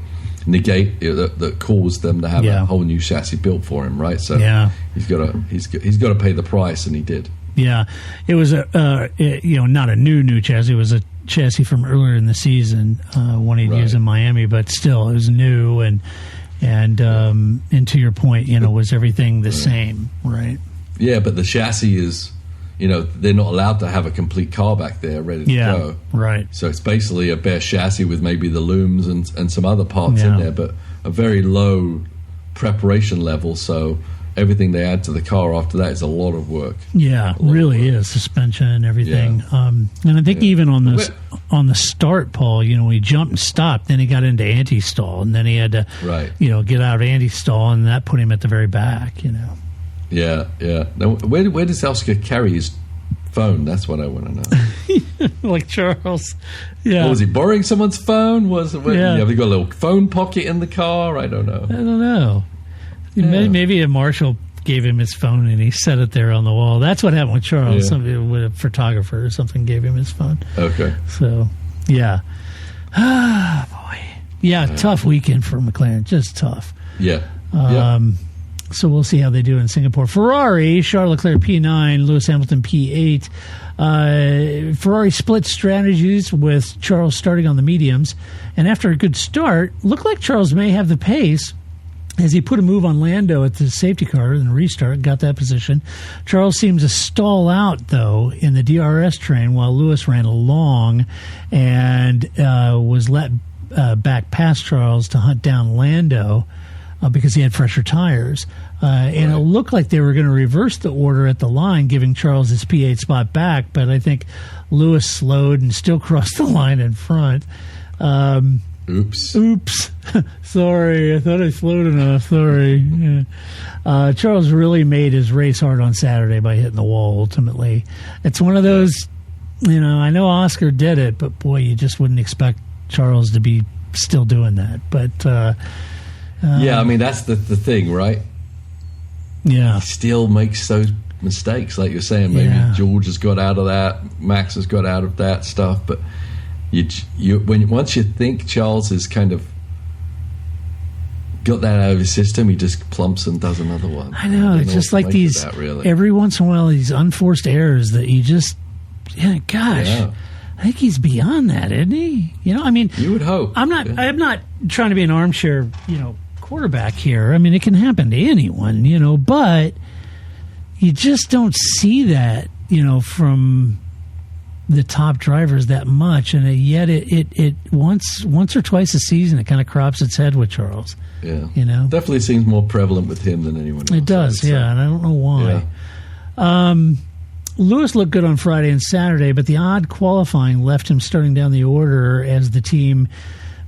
caused them to have a whole new chassis built for him, right? So he's got to pay the price, and he did. Yeah, it was not a new chassis. It was a chassis from earlier in the season when he'd used in Miami, but still it was new, and to your point, was everything the same, right? Yeah, but the chassis is, they're not allowed to have a complete car back there ready to go. Right. So it's basically a bare chassis with maybe the looms and some other parts in there, but a very low preparation level. So everything they add to the car after that is a lot of work. Yeah, really is. Suspension and everything. Yeah. And I think even on the start, Paul, when he jumped and stopped, then he got into anti-stall, and then he had to, get out of anti-stall, and that put him at the very back, Yeah, yeah. Now, where does Oscar carry his phone? That's what I want to know. Like Charles. Yeah. Was he borrowing someone's phone? Have they got a little phone pocket in the car? I don't know. Yeah. Maybe a marshal gave him his phone and he set it there on the wall. That's what happened with Charles. Somebody, with a photographer or something, gave him his phone. Okay. So, yeah. Ah, boy. Yeah, tough weekend for McLaren. Just tough. Yeah. So we'll see how they do in Singapore. Ferrari, Charles Leclerc P9, Lewis Hamilton P8. Ferrari split strategies with Charles starting on the mediums. And after a good start, looked like Charles may have the pace as he put a move on Lando at the safety car and restart, got that position. Charles seemed to stall out, though, in the DRS train while Lewis ran along and was let back past Charles to hunt down Lando. Because he had fresher tires. And it looked like they were going to reverse the order at the line, giving Charles his P8 spot back, but I think Lewis slowed and still crossed the line in front. Oops. Sorry, I thought I slowed enough. Sorry. Yeah. Charles really made his race hard on Saturday by hitting the wall, ultimately. It's one of those, I know Oscar did it, but boy, you just wouldn't expect Charles to be still doing that. But... I mean, that's the thing, right? Yeah. He still makes those mistakes, like you're saying. Maybe George has got out of that, Max has got out of that stuff, but once you think Charles has kind of got that out of his system, he just plumps and does another one. I know, it's just like these, every once in a while, these unforced errors that you just, I think he's beyond that, isn't he? I mean, you would hope. I'm not trying to be an armchair, quarterback here. I mean, it can happen to anyone, but you just don't see that, from the top drivers that much, and yet it once or twice a season it kind of crops its head with Charles. Yeah, definitely seems more prevalent with him than anyone else. It does, and I don't know why. Yeah. Lewis looked good on Friday and Saturday, but the odd qualifying left him starting down the order as the team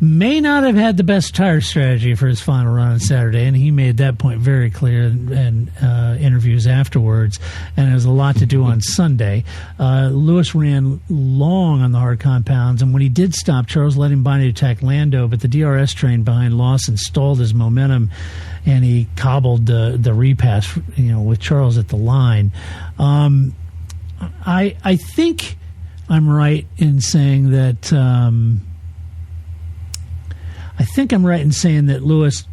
may not have had the best tire strategy for his final run on Saturday, and he made that point very clear in interviews afterwards, and it was a lot to do on Sunday. Lewis ran long on the hard compounds, and when he did stop, Charles let him bind to attack Lando, but the DRS train behind Lawson stalled his momentum, and he cobbled the repass with Charles at the line. I think I'm right in saying that Lewis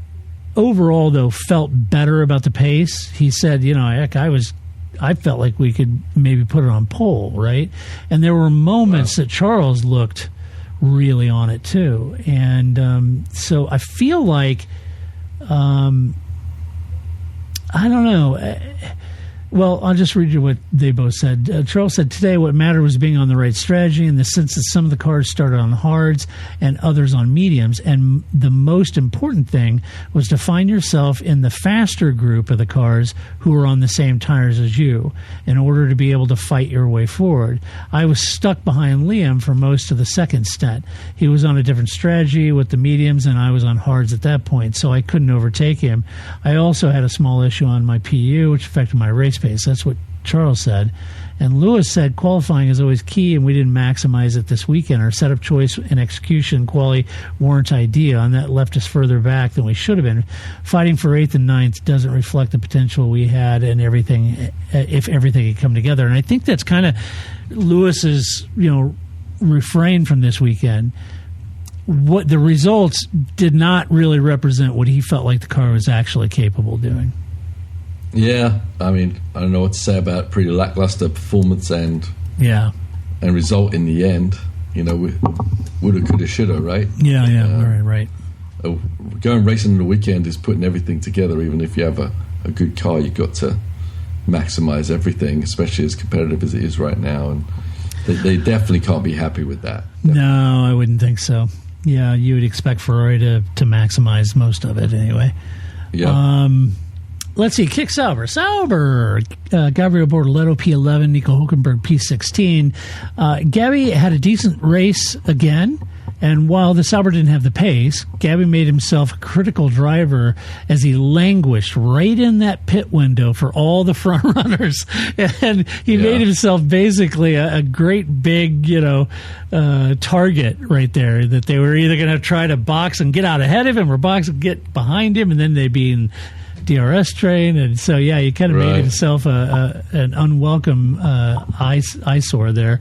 overall, though, felt better about the pace. He said, I felt like we could maybe put it on pole, right? And there were moments that Charles looked really on it too. And so I feel like I don't know. Well, I'll just read you what they both said. Charles said, today what mattered was being on the right strategy in the sense that some of the cars started on hards and others on mediums. And the most important thing was to find yourself in the faster group of the cars who were on the same tires as you in order to be able to fight your way forward. I was stuck behind Liam for most of the second stint. He was on a different strategy with the mediums and I was on hards at that point, so I couldn't overtake him. I also had a small issue on my PU, which affected my race pace. That's what Charles said. And Lewis said qualifying is always key and we didn't maximize it this weekend. Our setup choice and execution quality weren't ideal, and that left us further back than we should have been. Fighting for 8th and 9th doesn't reflect the potential we had and everything if everything had come together. And I think that's kind of Lewis's refrain from this weekend. What the results did not really represent what he felt like the car was actually capable of doing. Yeah, I mean, I don't know what to say about it. Pretty lackluster performance and result in the end. Woulda, coulda, shoulda, right? Yeah, right. Going racing on the weekend is putting everything together. Even if you have a good car, you've got to maximize everything, especially as competitive as it is right now. And they definitely can't be happy with that. Definitely. No, I wouldn't think so. Yeah, you would expect Ferrari to maximize most of it anyway. Yeah. Let's see, kick Sauber. Gabriel Bortoletto, P11, Nico Hülkenberg, P16. Gabby had a decent race again, and while the Sauber didn't have the pace, Gabby made himself a critical driver as he languished right in that pit window for all the front runners. And he made himself basically a great big, target right there that they were either going to try to box and get out ahead of him or box and get behind him, and then they'd be in DRS train. And so he kind of made himself an unwelcome eyesore there.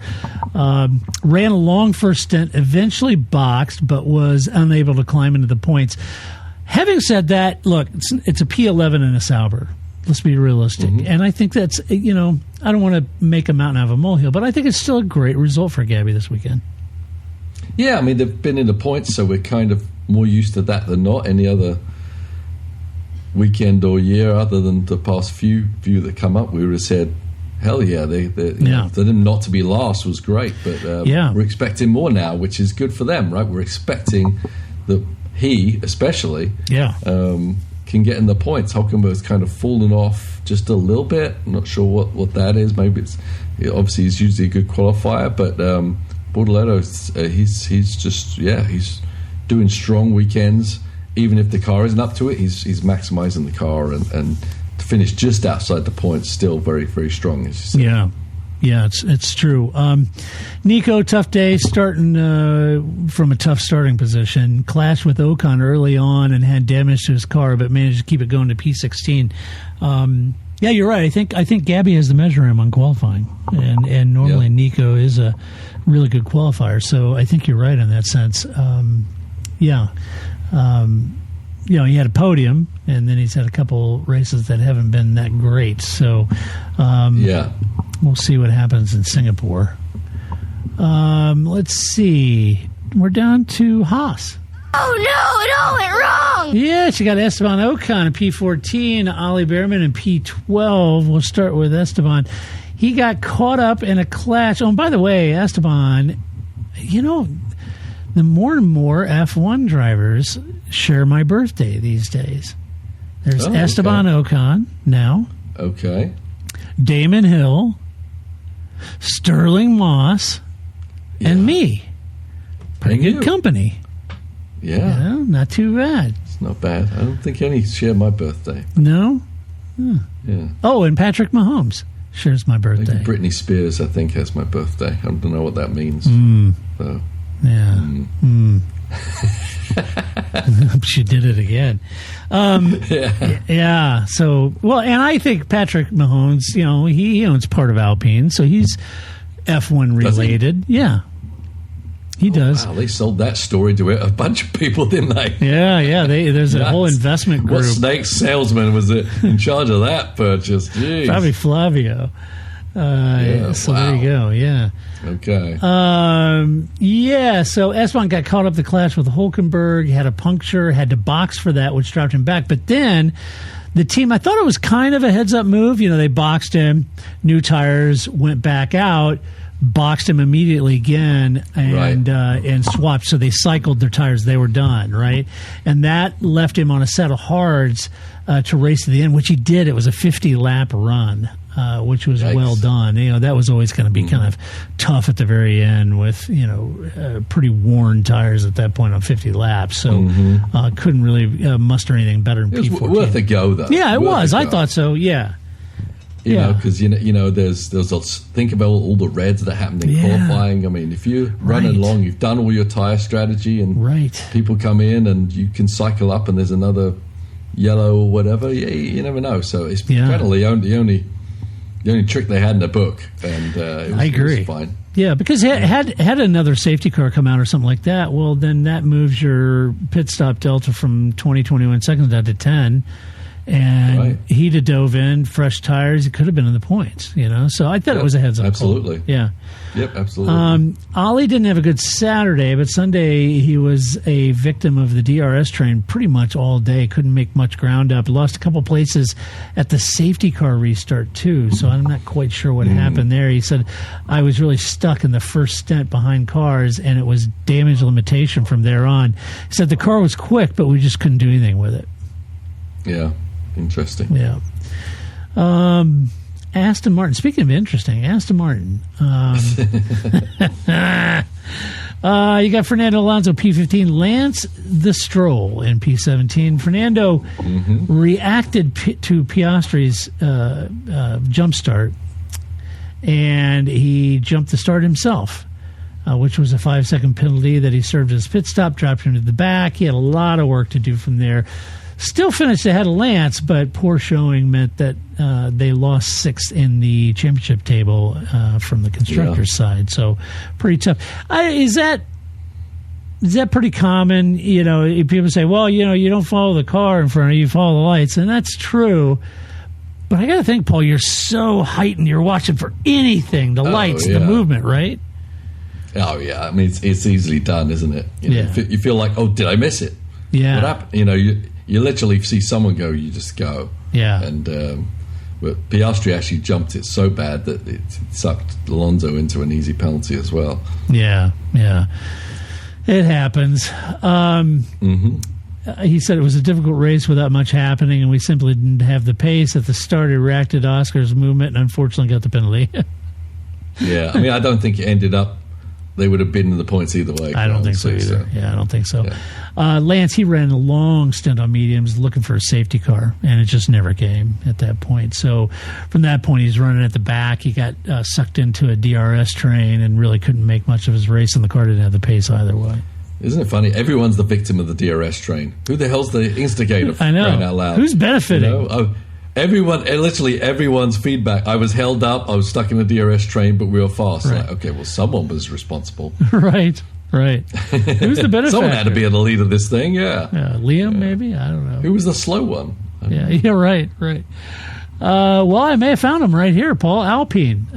Ran a long first stint, eventually boxed, but was unable to climb into the points. Having said that, look, it's a P11 and a Sauber. Let's be realistic. And I think that's, I don't want to make a mountain out of a molehill, but I think it's still a great result for Gabby this weekend. Yeah, I mean, they've been in the points, so we're kind of more used to that than not. Any other weekend or year other than the past few that come up, we would have said, hell yeah, for them not to be last was great, but we're expecting more now, which is good for them, right? We're expecting that he especially can get in the points. Hülkenberg's kind of fallen off just a little bit. I'm not sure what that is. Maybe it's obviously he's usually a good qualifier, but Bortoletto, he's doing strong weekends. Even if the car isn't up to it, he's maximising the car and to finish just outside the points, still very, very strong, as you said. Yeah, it's true. Nico, tough day, starting from a tough starting position. Clashed with Ocon early on and had damage to his car, but managed to keep it going to P16. Yeah, you're right. I think Gabby has the measure him on qualifying, and normally Nico is a really good qualifier. So I think you're right in that sense. He had a podium, and then he's had a couple races that haven't been that great. So, we'll see what happens in Singapore. Let's see. We're down to Haas. Oh, no, it all went wrong. Yeah, she got Esteban Ocon in P14, Ollie Behrman in P12. We'll start with Esteban. He got caught up in a clash. Oh, and by the way, Esteban, the more and more F1 drivers share my birthday these days. There's Esteban Ocon now. Okay. Damon Hill, Sterling Moss, and me. Pretty good company. Yeah. Not too bad. It's not bad. I don't think any share my birthday. No? Yeah. Oh, and Patrick Mahomes shares my birthday. Maybe Britney Spears, I think, has my birthday. I don't know what that means. So. Yeah. She did it again. Yeah. So, and I think Patrick Mahomes, he owns part of Alpine, so he's F1 related. Yeah. He does. Wow, they sold that story to a bunch of people, didn't they? Yeah. There's a whole investment group. What snake salesman was in charge of that purchase? Jeez. Probably Flavio. So there you go. Yeah. Okay. So Esteban got caught up the clash with Hülkenberg, had a puncture, had to box for that, which dropped him back. But then the team, I thought it was kind of a heads-up move. You know, they boxed him, new tires, went back out, boxed him immediately again, and swapped. So they cycled their tires. They were done, right? And that left him on a set of hards to race to the end, which he did. It was a 50-lap run. Which was well done. You know, that was always going to be kind of tough at the very end with, you know, pretty worn tires at that point on 50 laps. So couldn't really muster anything better than P14. It was worth a go, though. Yeah, it was. I thought so, yeah. You know, because, you know, there's think about all the reds that happened in qualifying. I mean, if you're running along, you've done all your tire strategy and people come in and you can cycle up and there's another yellow or whatever, you never know. So it's kind of the only trick they had in the book, and I agree. It was fine. Yeah, because had another safety car come out or something like that, well, then that moves your pit stop delta from 20-21 seconds down to 10, and he'd have dove in, fresh tires, it could have been in the points, you know? So I thought it was a heads-up absolutely. call. Yeah. Yep, absolutely. Ollie didn't have a good Saturday, but Sunday he was a victim of the DRS train pretty much all day. Couldn't make much ground up. Lost a couple places at the safety car restart, too, so I'm not quite sure what happened there. He said, I was really stuck in the first stint behind cars, and it was damage limitation from there on. He said the car was quick, but we just couldn't do anything with it. Yeah, interesting. Yeah. Aston Martin. Speaking of interesting, Aston Martin. You got Fernando Alonso P15, Lance the Stroll in P17. Fernando reacted to Piastri's jump start, and he jumped the start himself, which was a 5-second penalty that he served as pit stop, dropped him to the back. He had a lot of work to do from there. Still finished ahead of Lance, but poor showing meant that they lost 6th in the championship table from the constructors' side. So pretty tough. Is that pretty common? You know, people say, well, you know, you don't follow the car in front of you, you follow the lights, and that's true. But I got to think, Paul, you're so heightened. You're watching for anything, the lights, the movement, right? Oh, yeah. I mean, it's easily done, isn't it? You know, you feel like, oh, did I miss it? Yeah. What happened? You know, you literally see someone go, you just go. Yeah. And but Piastri actually jumped it so bad that it sucked Alonso into an easy penalty as well. Yeah, yeah. It happens. He said it was a difficult race without much happening, and we simply didn't have the pace. At the start, it reacted to Oscar's movement and unfortunately got the penalty. Yeah, I mean, I don't think it ended up, they would have been in the points either way. I don't think so either. Yeah, I don't think so. Yeah. Lance, he ran a long stint on mediums looking for a safety car, and it just never came at that point. So from that point, he's running at the back. He got sucked into a DRS train and really couldn't make much of his race, and the car didn't have the pace either way. Isn't it funny? Everyone's the victim of the DRS train. Who the hell's the instigator? I know. Crying out loud? Who's benefiting? You know? Everyone, literally everyone's feedback. I was held up. I was stuck in the DRS train, but we were fast. Right. Like, okay, well, someone was responsible. Right. Who's the benefactor? Someone had to be in the lead of this thing. Yeah. Liam, maybe. I don't know. Who was the slow one? Yeah. Right. Well, I may have found him right here, Paul. Alpine,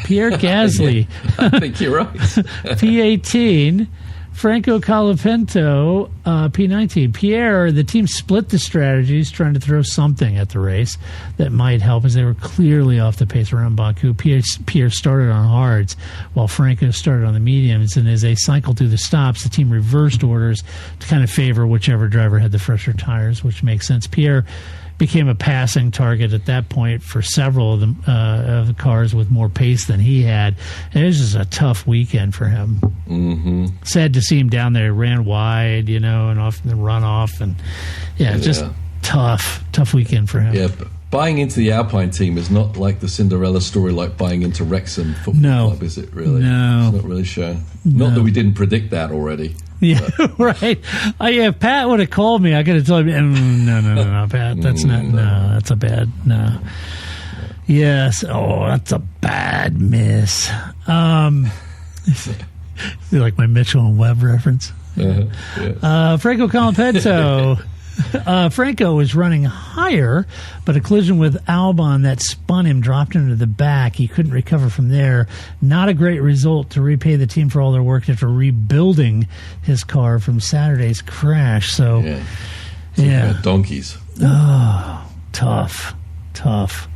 Pierre Gasly. I think you're right. P18. Franco Colapinto, P19. Pierre, the team split the strategies, trying to throw something at the race that might help, as they were clearly off the pace around Baku. Pierre started on hards, while Franco started on the mediums, and as they cycled through the stops, the team reversed orders to kind of favor whichever driver had the fresher tires, which makes sense. Pierre became a passing target at that point for several of the cars with more pace than he had. And it was just a tough weekend for him. Mm-hmm. Sad to see him down there. He ran wide, you know, and off the run off, and just tough weekend for him. Yeah, but buying into the Alpine team is not like the Cinderella story, like buying into Wrexham Football Club, is it? Really? No, it's not really shown. Not that we didn't predict that already. Yeah, right. If Pat would have called me, I could have told him, no, Pat, that's that's a bad, no. Yes, that's a bad miss. Like my Mitchell and Webb reference. Franco Colapinto, Franco was running higher, but a collision with Albon that spun him, dropped him to the back. He couldn't recover from there. Not a great result to repay the team for all their work after rebuilding his car from Saturday's crash. So, yeah. Donkeys. Oh, tough.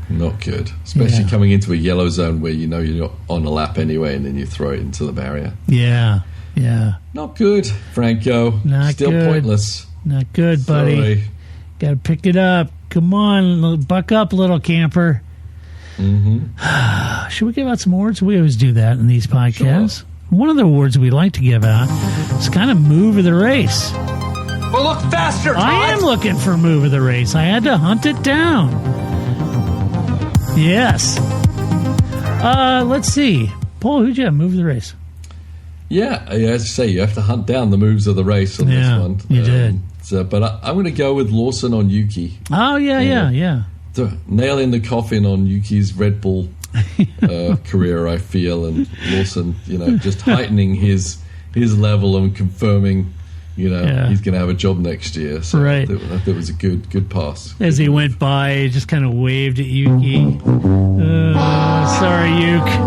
Not good. Especially coming into a yellow zone where you know you're on a lap anyway, and then you throw it into the barrier. Yeah. Not good, Franco. Still good. Pointless. Not good, buddy. Sorry. Got to pick it up. Come on, buck up, little camper. Mm-hmm. Should we give out some awards? We always do that in these podcasts. Sure. One of the awards we like to give out is kind of move of the race. Well, look faster, Todd. I am looking for move of the race. I had to hunt it down. Yes. Let's see. Paul, who'd you have move of the race? Yeah, as you say, you have to hunt down the moves of the race on this one. You did. But I'm going to go with Lawson on Yuki. Oh, yeah. Nailing the coffin on Yuki's Red Bull career, I feel, and Lawson, just heightening his level and confirming, he's going to have a job next year. So I thought it was a good pass. As he went by, he just kind of waved at Yuki. Sorry, Yuki.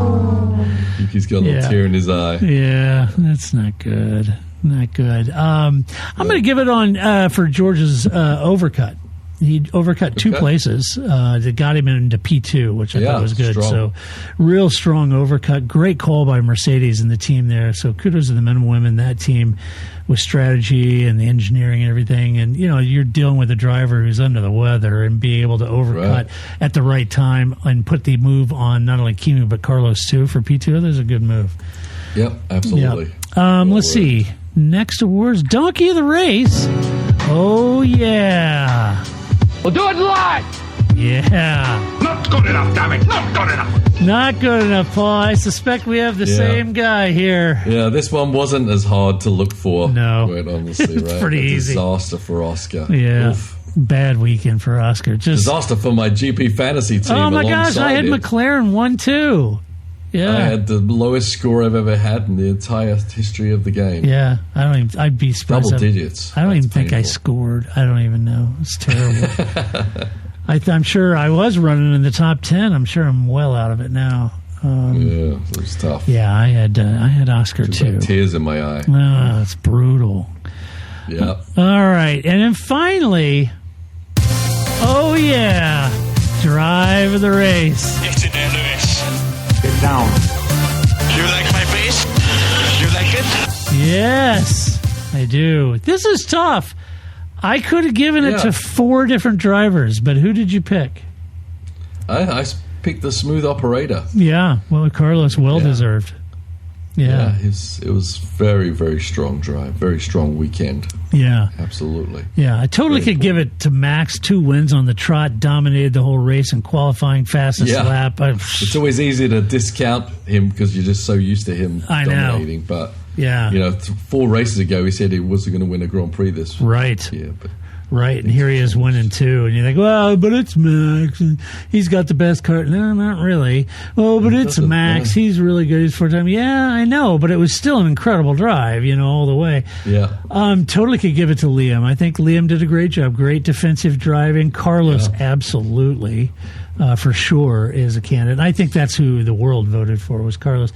Yuki's got a little tear in his eye. Yeah, that's not good. I'm going to give it on for George's overcut. He overcut two places that got him into P2, which I thought was good. Strong. So, real strong overcut. Great call by Mercedes and the team there. So, kudos to the men and women, that team, with strategy and the engineering and everything. And, you're dealing with a driver who's under the weather and being able to overcut at the right time and put the move on not only Kimi but Carlos, too, for P2. That was a good move. Yep, absolutely. Yep. Let's see. Next awards, Donkey of the Race. Oh, yeah. We'll do it live. Yeah. Not good enough, damn it. Not good enough. Not good enough, Paul. I suspect we have the same guy here. Yeah, this one wasn't as hard to look for. No. Quite honestly, It's pretty easy. Disaster for Oscar. Yeah. Oof. Bad weekend for Oscar. Disaster for my GP fantasy team. Oh, my gosh. I had it. McLaren 1-2. Yeah. I had the lowest score I've ever had in the entire history of the game. Yeah. I'd be surprised. Double digits. I don't even think I scored. I don't even know. It's terrible. I'm sure I was running in the top 10. I'm sure I'm well out of it now. Yeah, it was tough. Yeah, I had Oscar too. Like tears in my eye. Oh, it's brutal. Yeah. All right, and then finally, drive of the race. Get in there, Lewis. Get down. You like my bass? You like it? Yes, I do. This is tough. I could have given it to 4 different drivers, but who did you pick? I picked the smooth operator. Yeah, well, Carlos, well-deserved. Yeah. It was very, very strong drive, very strong weekend. Yeah. Absolutely. Yeah, I totally could give it to Max. 2 wins on the trot, dominated the whole race in qualifying, fastest lap. It's always easy to discount him because you're just so used to him dominating. But, 4 races ago, he said he wasn't going to win a Grand Prix this year. But right, and here he is winning 2, and you think, well, but it's Max, and he's got the best car. No, not really. Oh, but it's Max. He's really good. He's 4-time. Yeah, I know, but it was still an incredible drive, all the way. Yeah. Totally could give it to Liam. I think Liam did a great job. Great defensive driving. Carlos, absolutely, for sure, is a candidate. I think that's who the world voted for, was Carlos.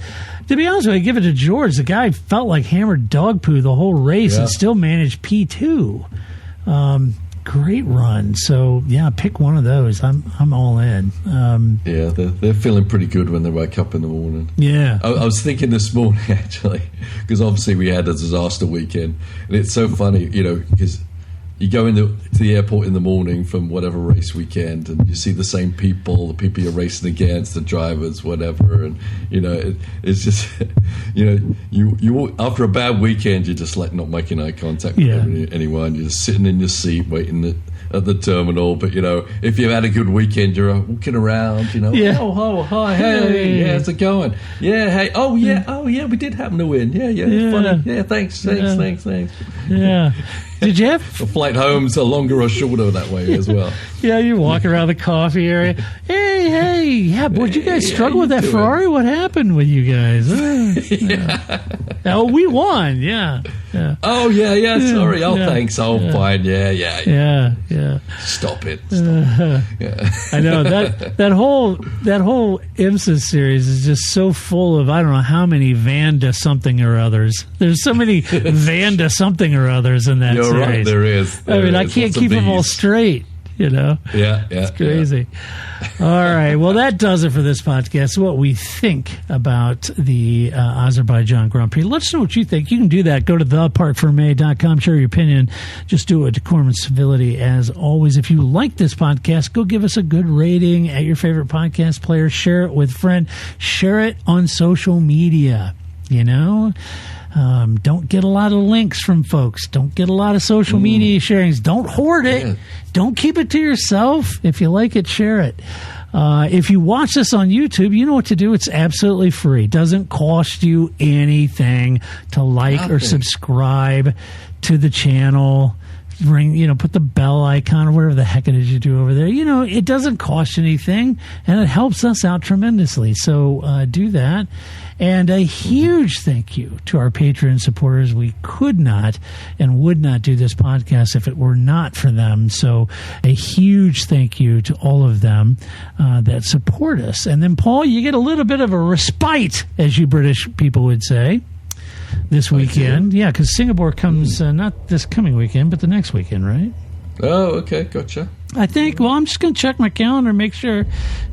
To be honest with you, I give it to George. The guy felt like hammered dog poo the whole race and still managed P2. Great run. So pick one of those. I'm all in. They're feeling pretty good when they wake up in the morning. Yeah. I was thinking this morning actually, because obviously we had a disaster weekend, and it's so funny, because you go to the airport in the morning from whatever race weekend, and you see the same people, the people you're racing against, the drivers, whatever, and it's just you after a bad weekend, you're just like not making eye contact with anyone. You're just sitting in your seat waiting at the terminal. But if you've had a good weekend, you're walking around. Oh hi, hey, how's it going? Yeah, hey, oh yeah, we did happen to win. Yeah, funny. Yeah, thanks. Yeah. Did you have the flight home's a longer or shorter that way as well? Yeah, you walk around the coffee area. Hey, boy, did you guys struggle with that Ferrari? What happened with you guys? Oh, we won. Yeah. Oh, yeah. Sorry. Oh, thanks. Oh, fine. Yeah. Stop it. I know that whole IMSA series is just so full of I don't know how many Vanda something or others. There's so many Vanda something or others in that You're series. Right. There is. I can't keep them all straight. Yeah. It's crazy. All right. Well, that does it for this podcast. What we think about the Azerbaijan Grand Prix. Let us know what you think. You can do that. Go to theparkformay.com. Share your opinion. Just do it with decorum and civility. As always, if you like this podcast, go give us a good rating at your favorite podcast player. Share it with a friend. Share it on social media. Don't get a lot of links from folks. Don't get a lot of social media sharings. Don't hoard it. Yeah. Don't keep it to yourself. If you like it, share it. If you watch this on YouTube, you know what to do. It's absolutely free. It doesn't cost you anything to like or subscribe to the channel. Put the bell icon or whatever the heck it is you do over there. It doesn't cost you anything, and it helps us out tremendously. So do that. And a huge thank you to our Patreon supporters. We could not and would not do this podcast if it were not for them. So a huge thank you to all of them that support us. And then, Paul, you get a little bit of a respite, as you British people would say, this weekend. Yeah, because Singapore comes not this coming weekend, but the next weekend, right? Oh, okay, gotcha. I think. Well, I'm just going to check my calendar, make sure.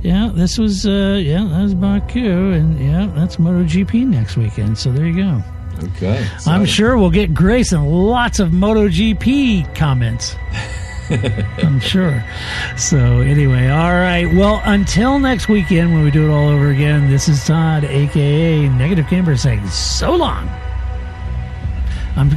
Yeah, this was. That was Baku, and that's MotoGP next weekend. So there you go. Okay. I'm sure we'll get grace and lots of MotoGP comments. I'm sure. So anyway, all right. Well, until next weekend when we do it all over again, this is Todd, a.k.a. Negative Camper, saying so long. I'm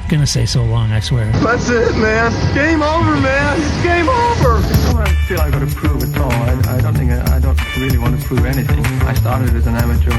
going to say so long, I swear. That's it, man. Game over, man. It's game over. I don't feel I've got to prove at all. I don't really want to prove anything. I started as an amateur.